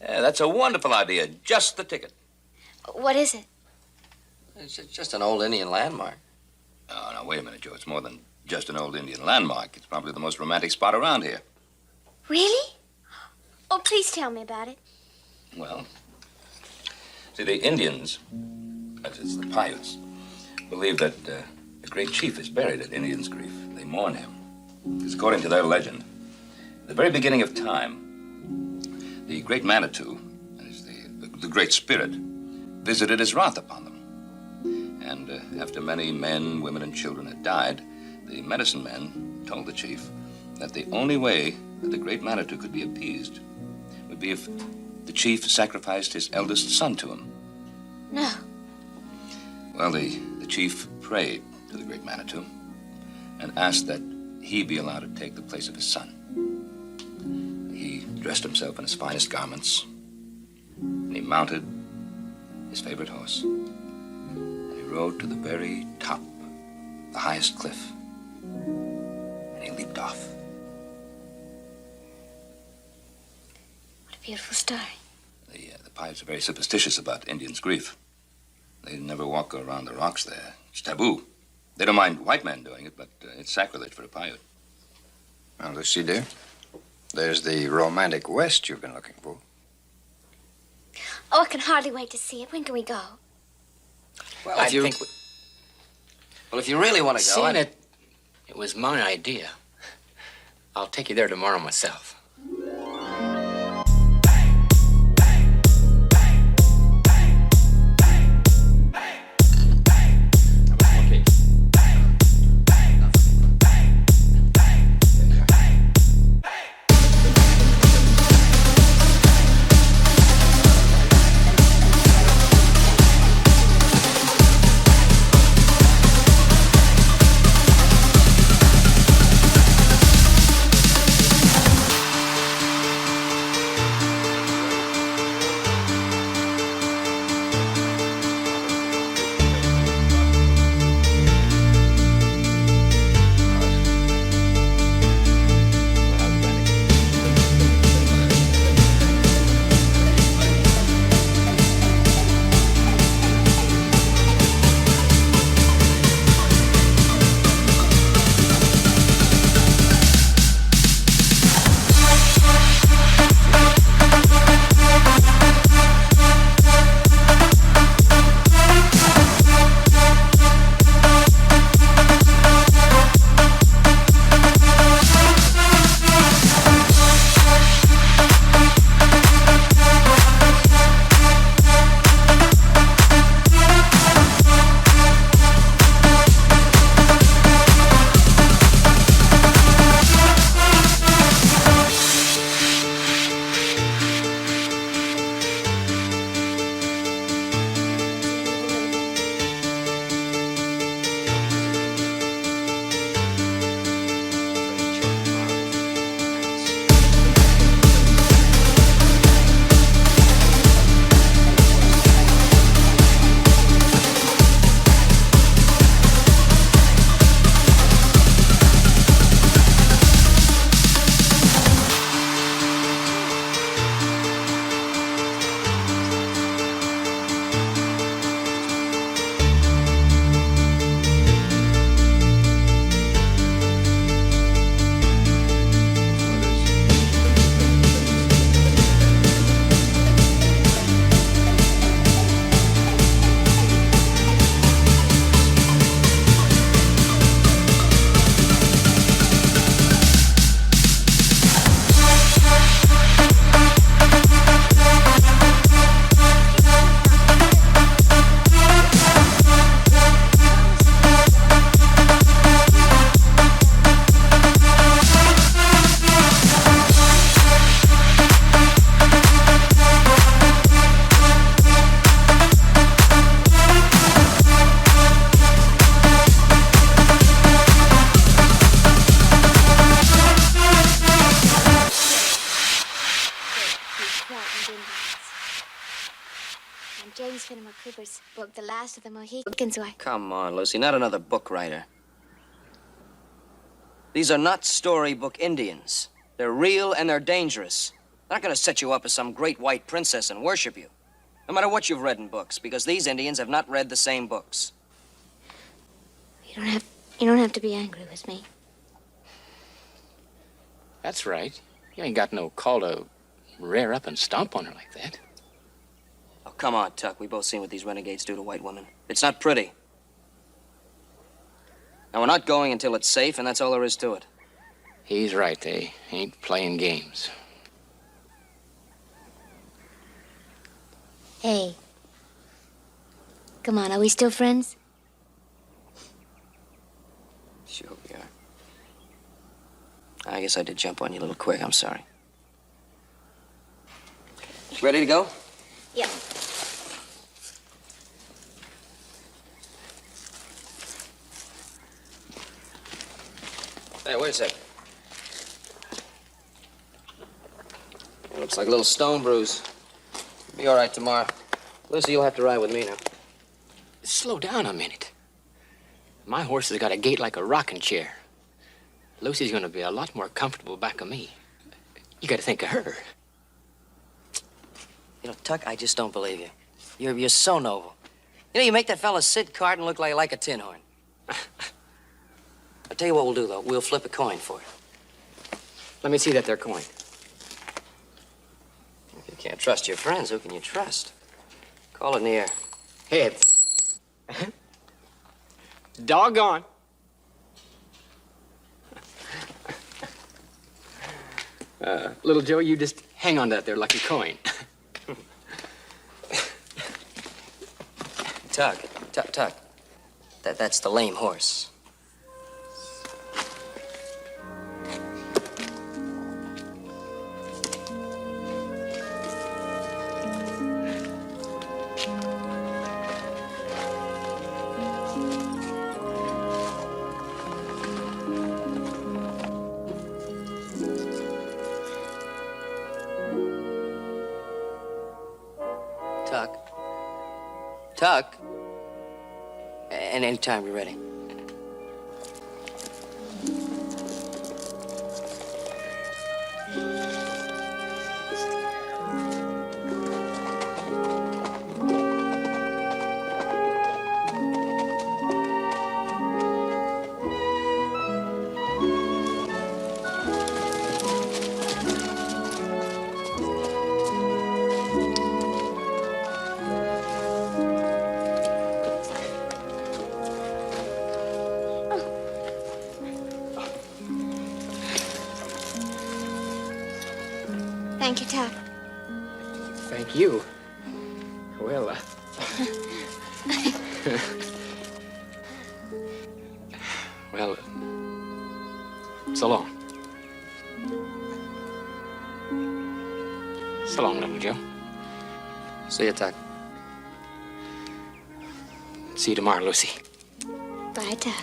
Yeah, that's a wonderful idea. Just the ticket.
What is it?
It's just an old Indian landmark.
Oh, now, wait a minute, Joe. It's more than just an old Indian landmark. It's probably the most romantic spot around here.
Really? Oh, please tell me about it.
Well, see, the Indians, that is, the Paiutes, believe that the great chief is buried at Indian's grief. They mourn him. Because according to their legend, at the very beginning of time, the great Manitou, that is, the great spirit, visited his wrath upon them. And after many men, women, and children had died, the medicine men told the chief that the only way that the great Manitou could be appeased would be if the chief sacrificed his eldest son to him.
No.
Well, the chief prayed to the great Manitou and asked that he be allowed to take the place of his son. He dressed himself in his finest garments, and he mounted his favorite horse, and he rode to the very top, the highest cliff, and he leaped off.
What a beautiful story.
The Paiutes are very superstitious about Indians' grief. They never walk around the rocks there. It's taboo. They don't mind white men doing it, but it's sacrilege for a Paiute.
Now, Lucy, dear, there's the romantic West you've been looking for.
Oh, I can hardly wait to see it. When can we go?
Well, if you really want to go...
Seeing it was my idea. I'll take you there tomorrow myself.
Indians. And James Fenimore Cooper's book, The Last of the Mohicans, why...
Come on, Lucy, not another book writer. These are not storybook Indians. They're real and they're dangerous. They're not going to set you up as some great white princess and worship you. No matter what you've read in books, because these Indians have not read the same books.
You don't have to be angry with me.
That's right. You ain't got no call to rear up and stomp on her like that.
Oh, come on, Tuck. We've both seen what these renegades do to white women. It's not pretty. Now, we're not going until it's safe, and that's all there is to it.
He's right. They ain't playing games.
Hey. Come on, are we still friends?
Sure we are. I guess I did jump on you a little quick. I'm sorry. Ready to go?
Yep.
Hey, wait a sec. It looks like a little stone bruise. Be all right tomorrow. Lucy, you'll have to ride with me now.
Slow down a minute. My horse has got a gait like a rocking chair. Lucy's gonna be a lot more comfortable back of me. You gotta think of her.
You know, Tuck, I just don't believe you. You're so noble. You know, you make that fella Sid Carton look like a tin horn. I'll tell you what we'll do, though. We'll flip a coin for it.
Let me see that there coin.
If you can't trust your friends, who can you trust? Call it in the air.
Heads. Doggone. Little Joe, you just hang on to that there lucky coin.
Tuck. That's the lame horse. Tuck. And anytime you're ready.
Thank you, Tuck.
Thank you. Well, well, so long. So long, little Joe.
See you, Tuck.
See you tomorrow, Lucy.
Bye, Tuck.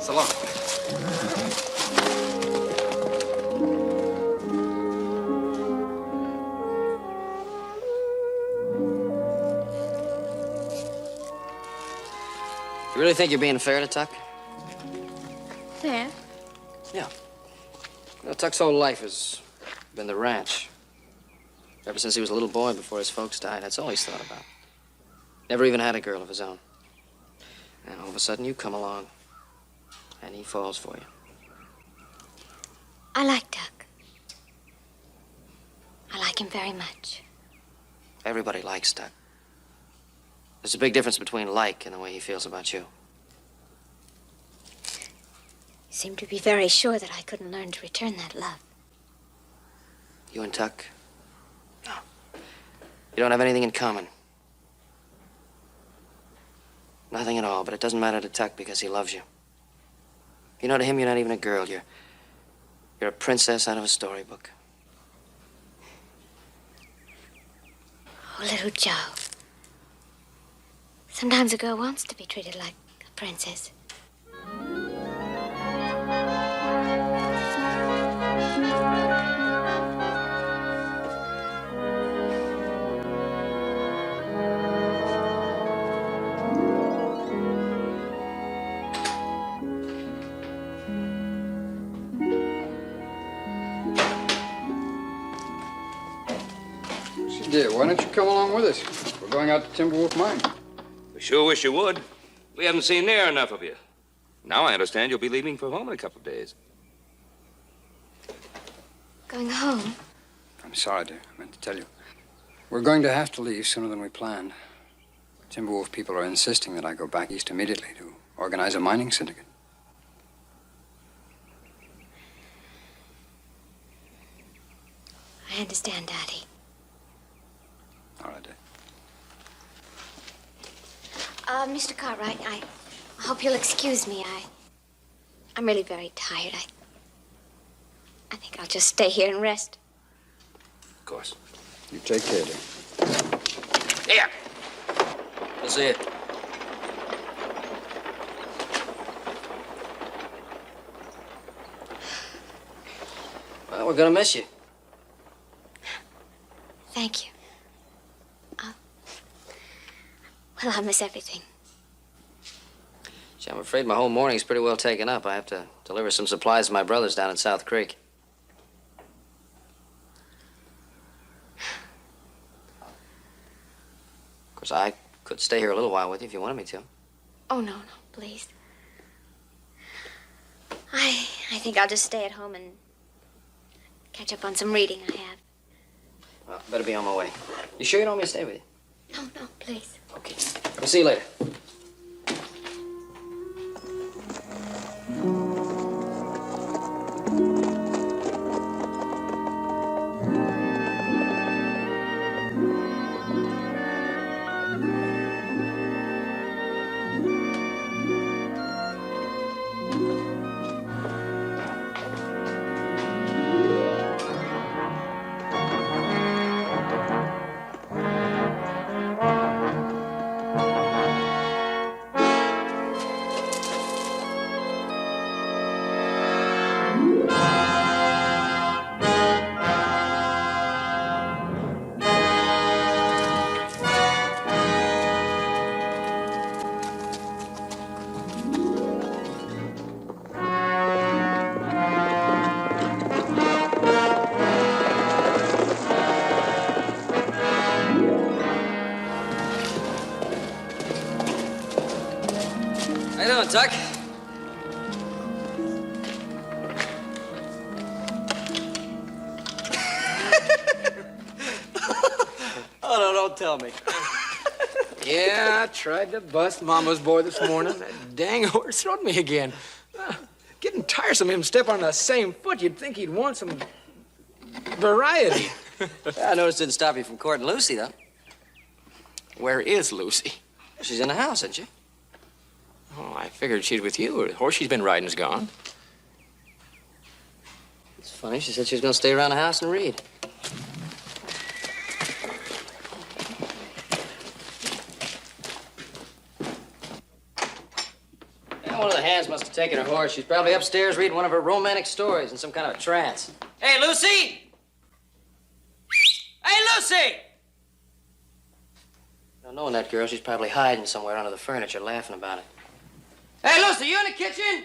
So long. You really think you're being fair to Tuck?
Fair?
Yeah. You know, Tuck's whole life has been the ranch. Ever since he was a little boy before his folks died, that's all he's thought about. Never even had a girl of his own. And all of a sudden, you come along, and he falls for you.
I like Tuck. I like him very much.
Everybody likes Tuck. There's a big difference between like and the way he feels about you.
You seem to be very sure that I couldn't learn to return that love.
You and Tuck? No. You don't have anything in common. Nothing at all, but it doesn't matter to Tuck because he loves you. You know, to him, you're not even a girl. You're a princess out of a storybook.
Oh, little Joe. Sometimes a girl wants to be treated like a princess.
Dear, why don't you come along with us? We're going out to Timberwolf Mine.
We sure wish you would. We haven't seen near enough of you. Now I understand you'll be leaving for home in a couple of days.
Going home?
I'm sorry, dear. I meant to tell you. We're going to have to leave sooner than we planned. Timberwolf people are insisting that I go back east immediately to organize a mining syndicate.
I understand, Daddy.
All right, dear.
Mr. Cartwright, I hope you'll excuse me. I'm really very tired. I think I'll just stay here and rest.
Of course.
You take care, dear.
Here.
We'll see you. Well, we're gonna miss you.
Thank you. Well, I'll miss everything.
Gee, I'm afraid my whole morning's pretty well taken up. I have to deliver some supplies to my brothers down in South Creek. Of course, I could stay here a little while with you if you wanted me to.
Oh, no, please. I think I'll just stay at home and catch up on some reading I have.
Well, better be on my way. You sure you don't want me to stay with you?
No, please.
Okay. We'll see you later. How you doing, Tuck?
Oh, no, don't tell me. Yeah, I tried to bust Mama's boy this morning. That dang horse rode me again. Getting tiresome of him stepping on the same foot. You'd think he'd want some variety.
I noticed it didn't stop you from courting Lucy, though.
Where is Lucy?
She's in the house, isn't she?
Oh, I figured she's with you. The horse she's been riding's gone.
It's funny. She said she was going to stay around the house and read. One of the hands must have taken her horse. She's probably upstairs reading one of her romantic stories in some kind of a trance. Hey, Lucy! Hey, Lucy! Now, knowing that girl, she's probably hiding somewhere under the furniture, laughing about it. Hey, Lucy, you in the kitchen?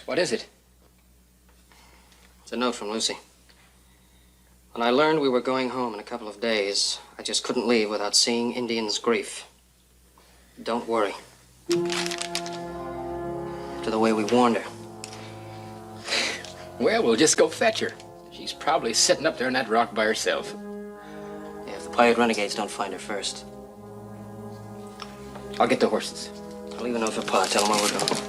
What is it?
It's a note from Lucy. When I learned we were going home in a couple of days, I just couldn't leave without seeing Indian's grief. Don't worry. To the way we warned her.
Well, we'll just go fetch her. She's probably sitting up there on that rock by herself.
Yeah, if the pirate renegades don't find her first.
I'll get the horses.
I'll leave a note for Pa. Tell him where we're going.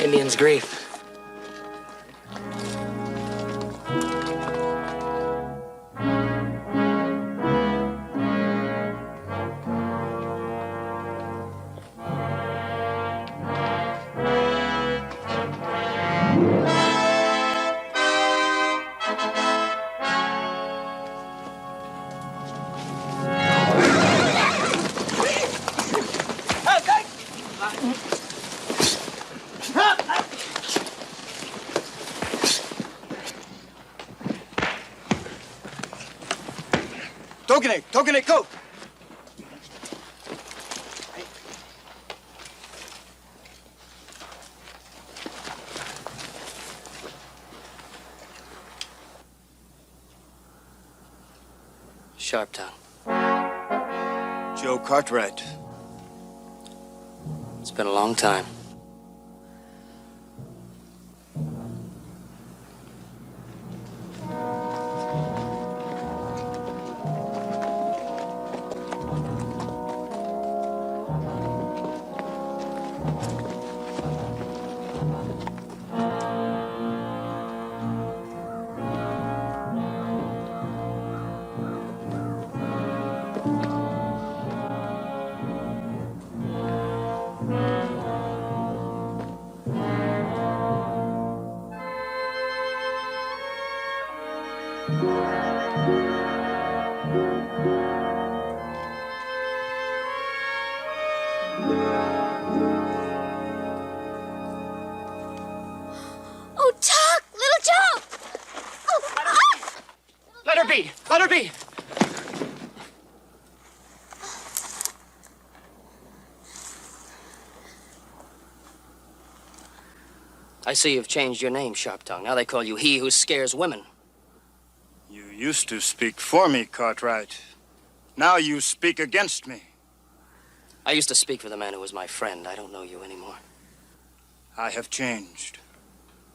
Indian's grief.
Tokene, go!
Sharp tongue.
Joe Cartwright.
It's been a long time.
Oh, Tuck! Little Joe! Oh,
Let her be! Let her be!
I see you've changed your name, Sharp Tongue. Now they call you He Who Scares Women.
You used to speak for me, Cartwright. Now you speak against me.
I used to speak for the man who was my friend. I don't know you anymore.
I have changed.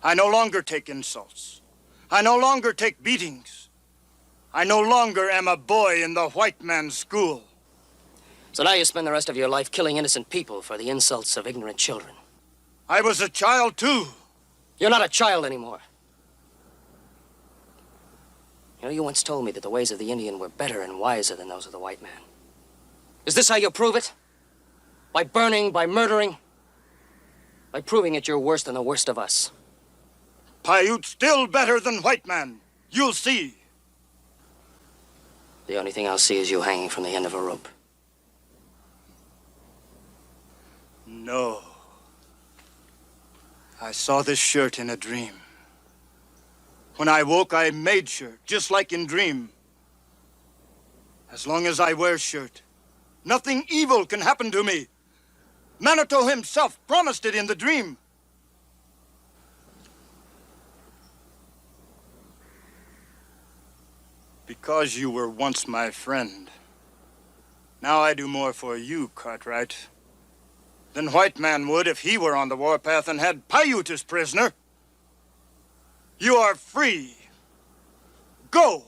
I no longer take insults. I no longer take beatings. I no longer am a boy in the white man's school.
So now you spend the rest of your life killing innocent people for the insults of ignorant children.
I was a child, too.
You're not a child anymore. You know, you once told me that the ways of the Indian were better and wiser than those of the white man. Is this how you prove it? By burning, by murdering? By proving that you're worse than the worst of us?
Paiute still better than white man. You'll see.
The only thing I'll see is you hanging from the end of a rope.
No. I saw this shirt in a dream. When I woke, I made shirt, just like in dream. As long as I wear shirt, nothing evil can happen to me. Manitou himself promised it in the dream. Because you were once my friend, now I do more for you, Cartwright, than white man would if he were on the warpath and had Paiute as prisoner. You are free. Go.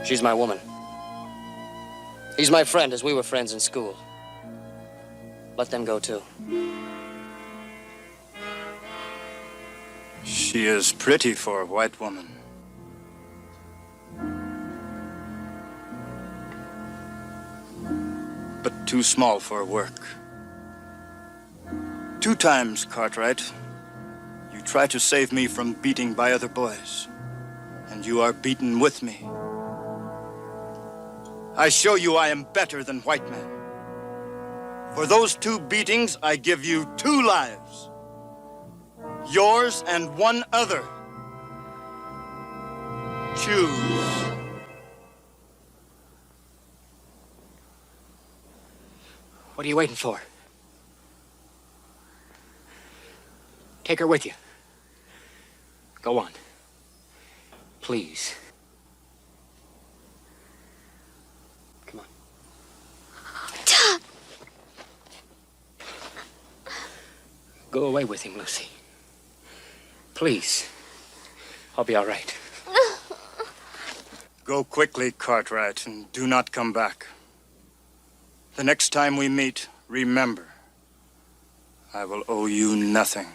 She's my woman. He's my friend, as we were friends in school. Let them go, too.
She is pretty for a white woman. But too small for work. 2 times, Cartwright, you try to save me from beating by other boys, and you are beaten with me. I show you I am better than white men. For those 2 beatings, I give you 2 lives. Yours and one other. Choose.
What are you waiting for? Take her with you. Go on. Please. Come on.
Tuck!
Go away with him, Lucy. Please. I'll be all right.
Go quickly, Cartwright, and do not come back. The next time we meet, remember, I will owe you nothing.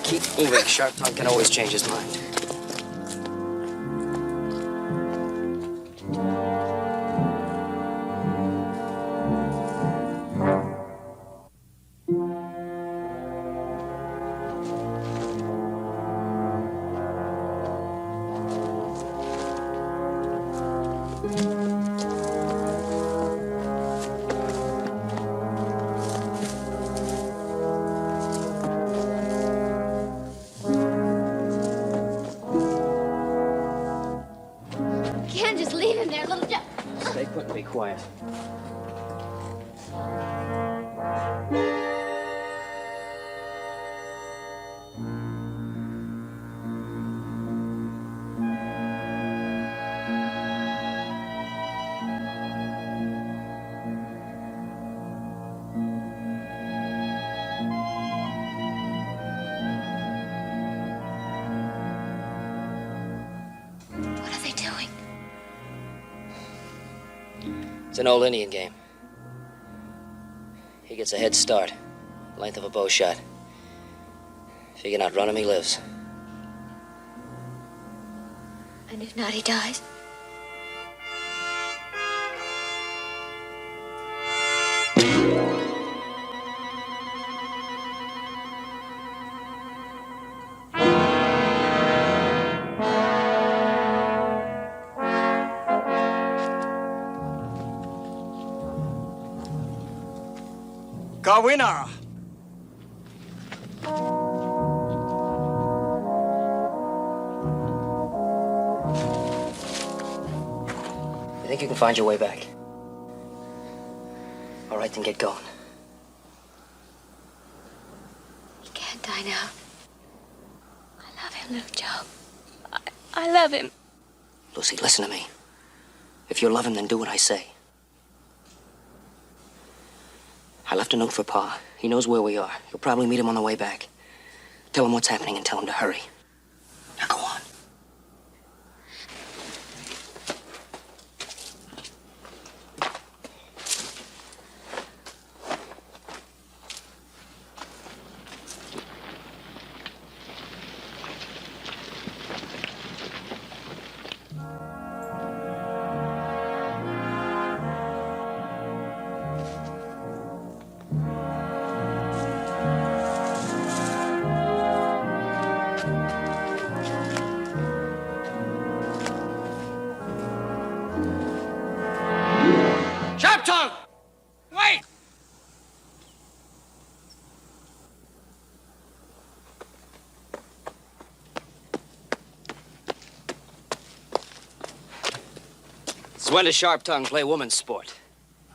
Keep moving. Sharp Tongue can always change his mind.
Can't just leave him there, little Joe.
Stay put and be quiet.
What are they doing?
It's an old Indian game. He gets a head start, length of a bow shot. If he can outrun him, he lives.
And if not, he dies.
Kawina!
You think you can find your way back? All right, then get going.
He can't die now. I love him, little Joe. I love him.
Lucy, listen to me. If you love him, then do what I say. I left a note for Pa. He knows where we are. You'll probably meet him on the way back. Tell him what's happening and tell him to hurry. Now go on.
Sharp Tongue! Wait!
Since when does Sharp Tongue play woman's sport?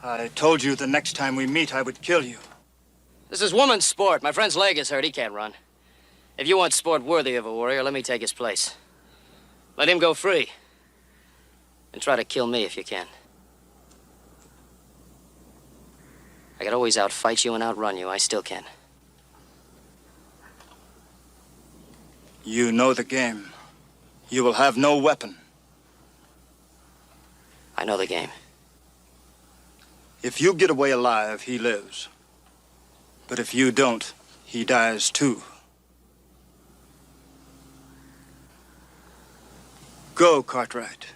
I told you the next time we meet, I would kill you.
This is woman's sport. My friend's leg is hurt. He can't run. If you want sport worthy of a warrior, let me take his place. Let him go free. And try to kill me if you can. I could always outfight you and outrun you. I still can.
You know the game. You will have no weapon.
I know the game.
If you get away alive, he lives. But if you don't, he dies too. Go, Cartwright.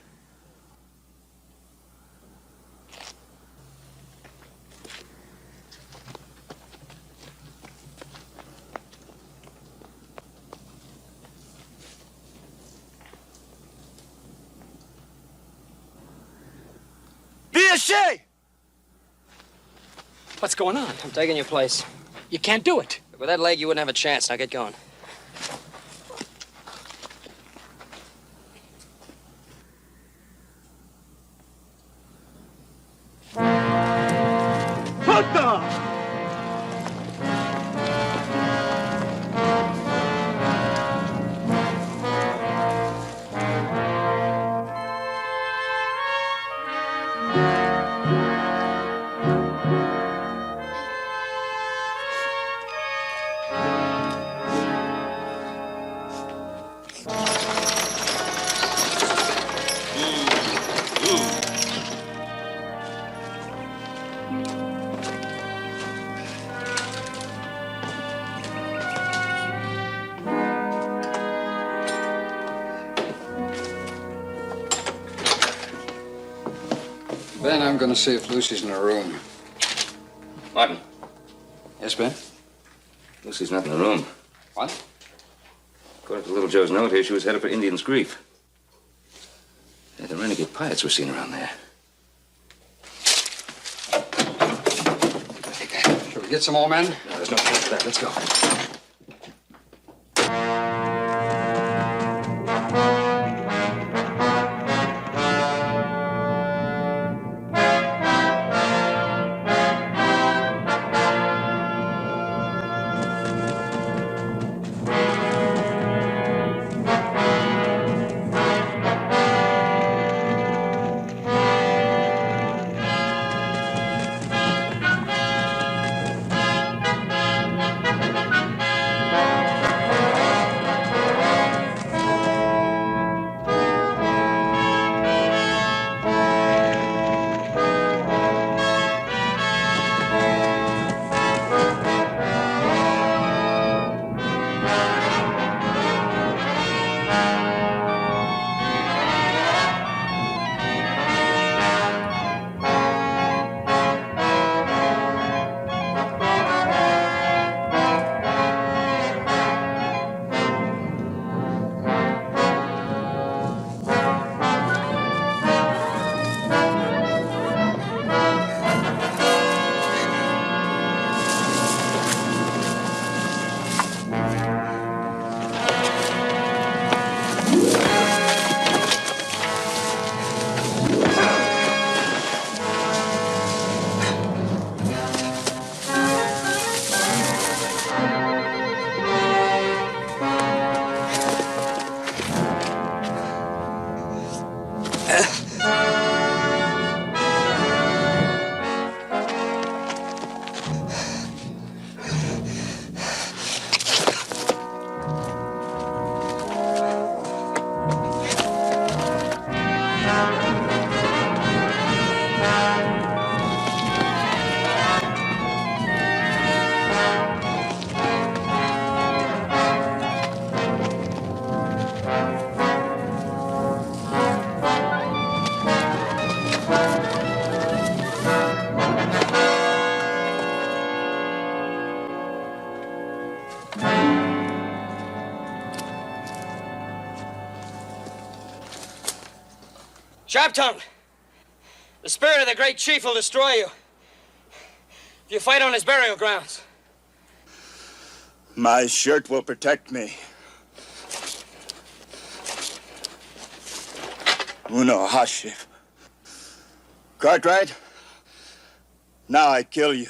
Biaché!
What's going on?
I'm taking your place.
You can't do it.
With that leg, you wouldn't have a chance. Now get going.
Bonanza!
Ben, I'm going to see if Lucy's in her room.
Martin.
Yes, Ben?
Lucy's not in the room.
What?
According to Little Joe's note here, she was headed for Indian's Grief. Yeah, the renegade pirates were seen around there.
Shall we get some more men?
No, there's no time for that. Let's go.
Sharp Tongue, the spirit of the great chief will destroy you if you fight on his burial grounds.
My shirt will protect me. Uno Hashif. Cartwright, now I kill you.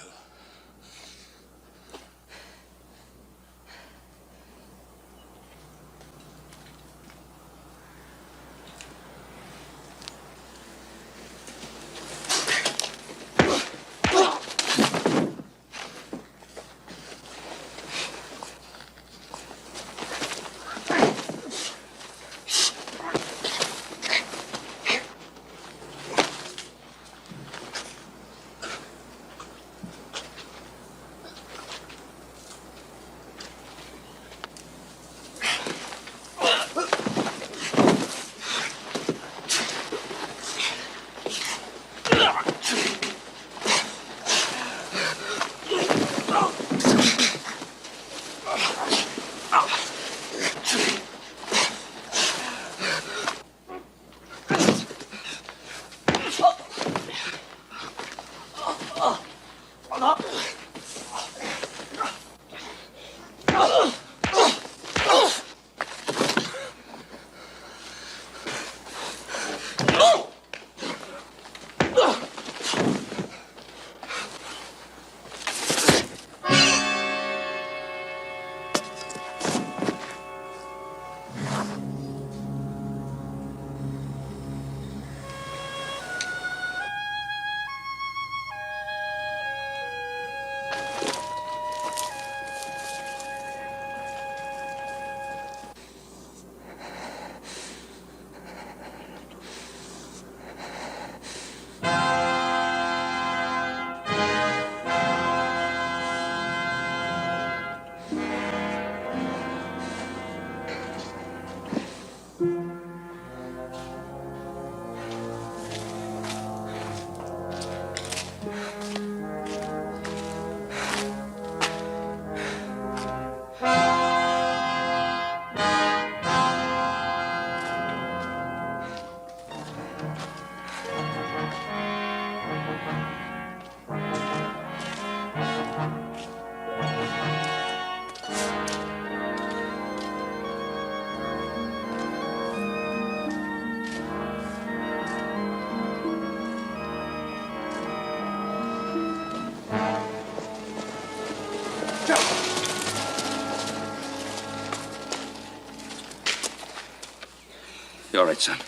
You all right, son?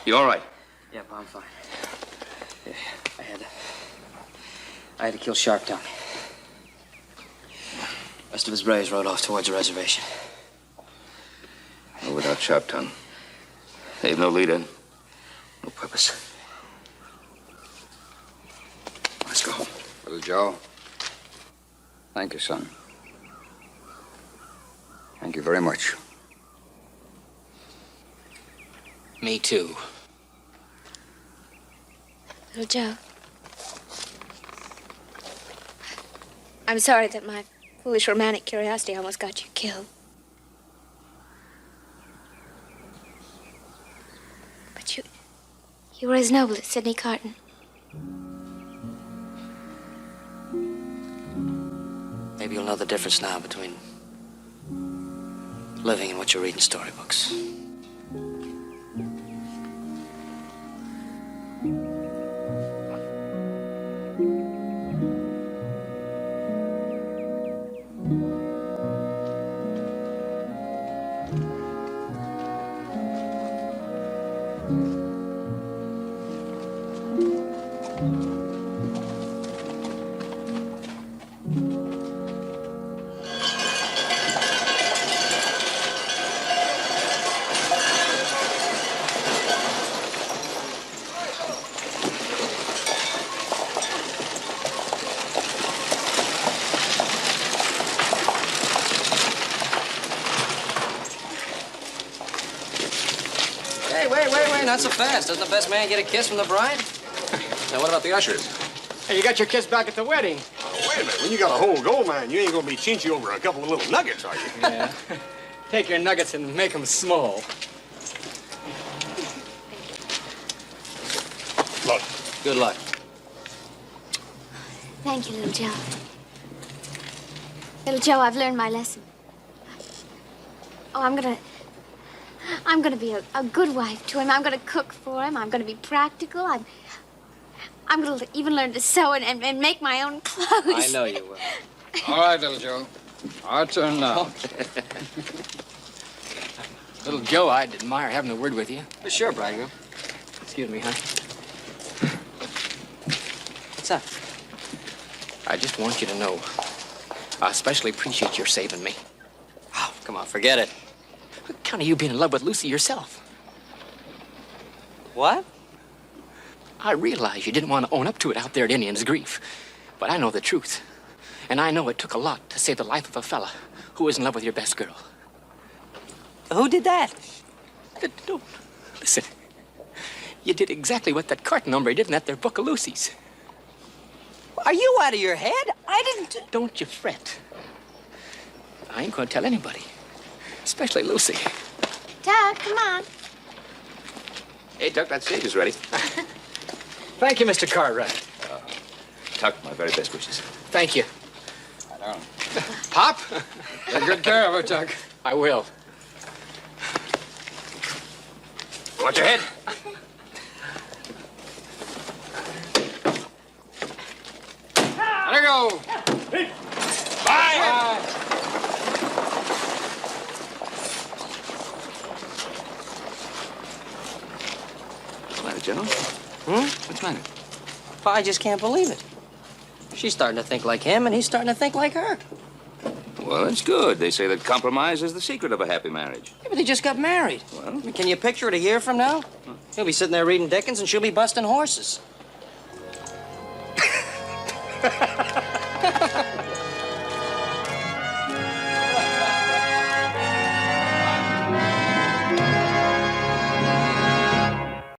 You all right?
Yep, I'm fine. Yeah, I had to kill Sharp Tongue. Rest of his braves rode off towards the reservation.
Well, without Sharp Tongue, they've no leader, no purpose. Let's go home.
Little Joe, thank you, son. Thank you very much.
Me too.
Little Joe. I'm sorry that my foolish romantic curiosity almost got you killed. But you were as noble as Sidney Carton.
Maybe you'll know the difference now between living and what you read in storybooks. Wait, not so fast. Doesn't the best man get a kiss from the bride?
Now, what about the ushers?
Hey, you got your kiss back at the wedding.
Oh, wait a minute. When you got a whole gold mine, you ain't gonna be chinchy over a couple of little nuggets, are you?
Yeah. Take your nuggets and make them small.
Look.
Good luck.
Thank you, Little Joe. Little Joe, I've learned my lesson. Oh, I'm gonna be a good wife to him. I'm gonna cook for him. I'm gonna be practical. I'm gonna even learn to sew and make my own clothes.
I know you will.
All right, little Joe. Our turn now.
Little Joe, I'd admire having a word with you.
Sure, bridegroom.
Excuse me, honey.
What's up?
I just want you to know, I especially appreciate your saving me.
Oh, come on, forget it.
What kind of you being in love with Lucy yourself?
What?
I realize you didn't want to own up to it out there at Indian's Grief, but I know the truth. And I know it took a lot to save the life of a fella who was in love with your best girl.
Who did that?
Don't. Listen. You did exactly what that Carton hombre did in that there book of Lucy's.
Are you out of your head? I didn't...
Don't you fret. I ain't gonna tell anybody, especially Lucy.
Doug, come on.
Hey, Tuck, that stage is ready.
Thank you, Mr. Cartwright.
Tuck, my very best wishes.
Thank you.
I don't.
Pop?
Take good care of her, Tuck.
I will.
Watch your head.
Let her go.
Bye. What's the matter, General? What's the matter?
I just can't believe it. She's starting to think like him, and he's starting to think like her.
Well, that's good. They say that compromise is the secret of a happy marriage.
Yeah, but they just got married.
Well?
I mean, can you picture it a year from now? He'll be sitting there reading Dickens, and she'll be busting horses.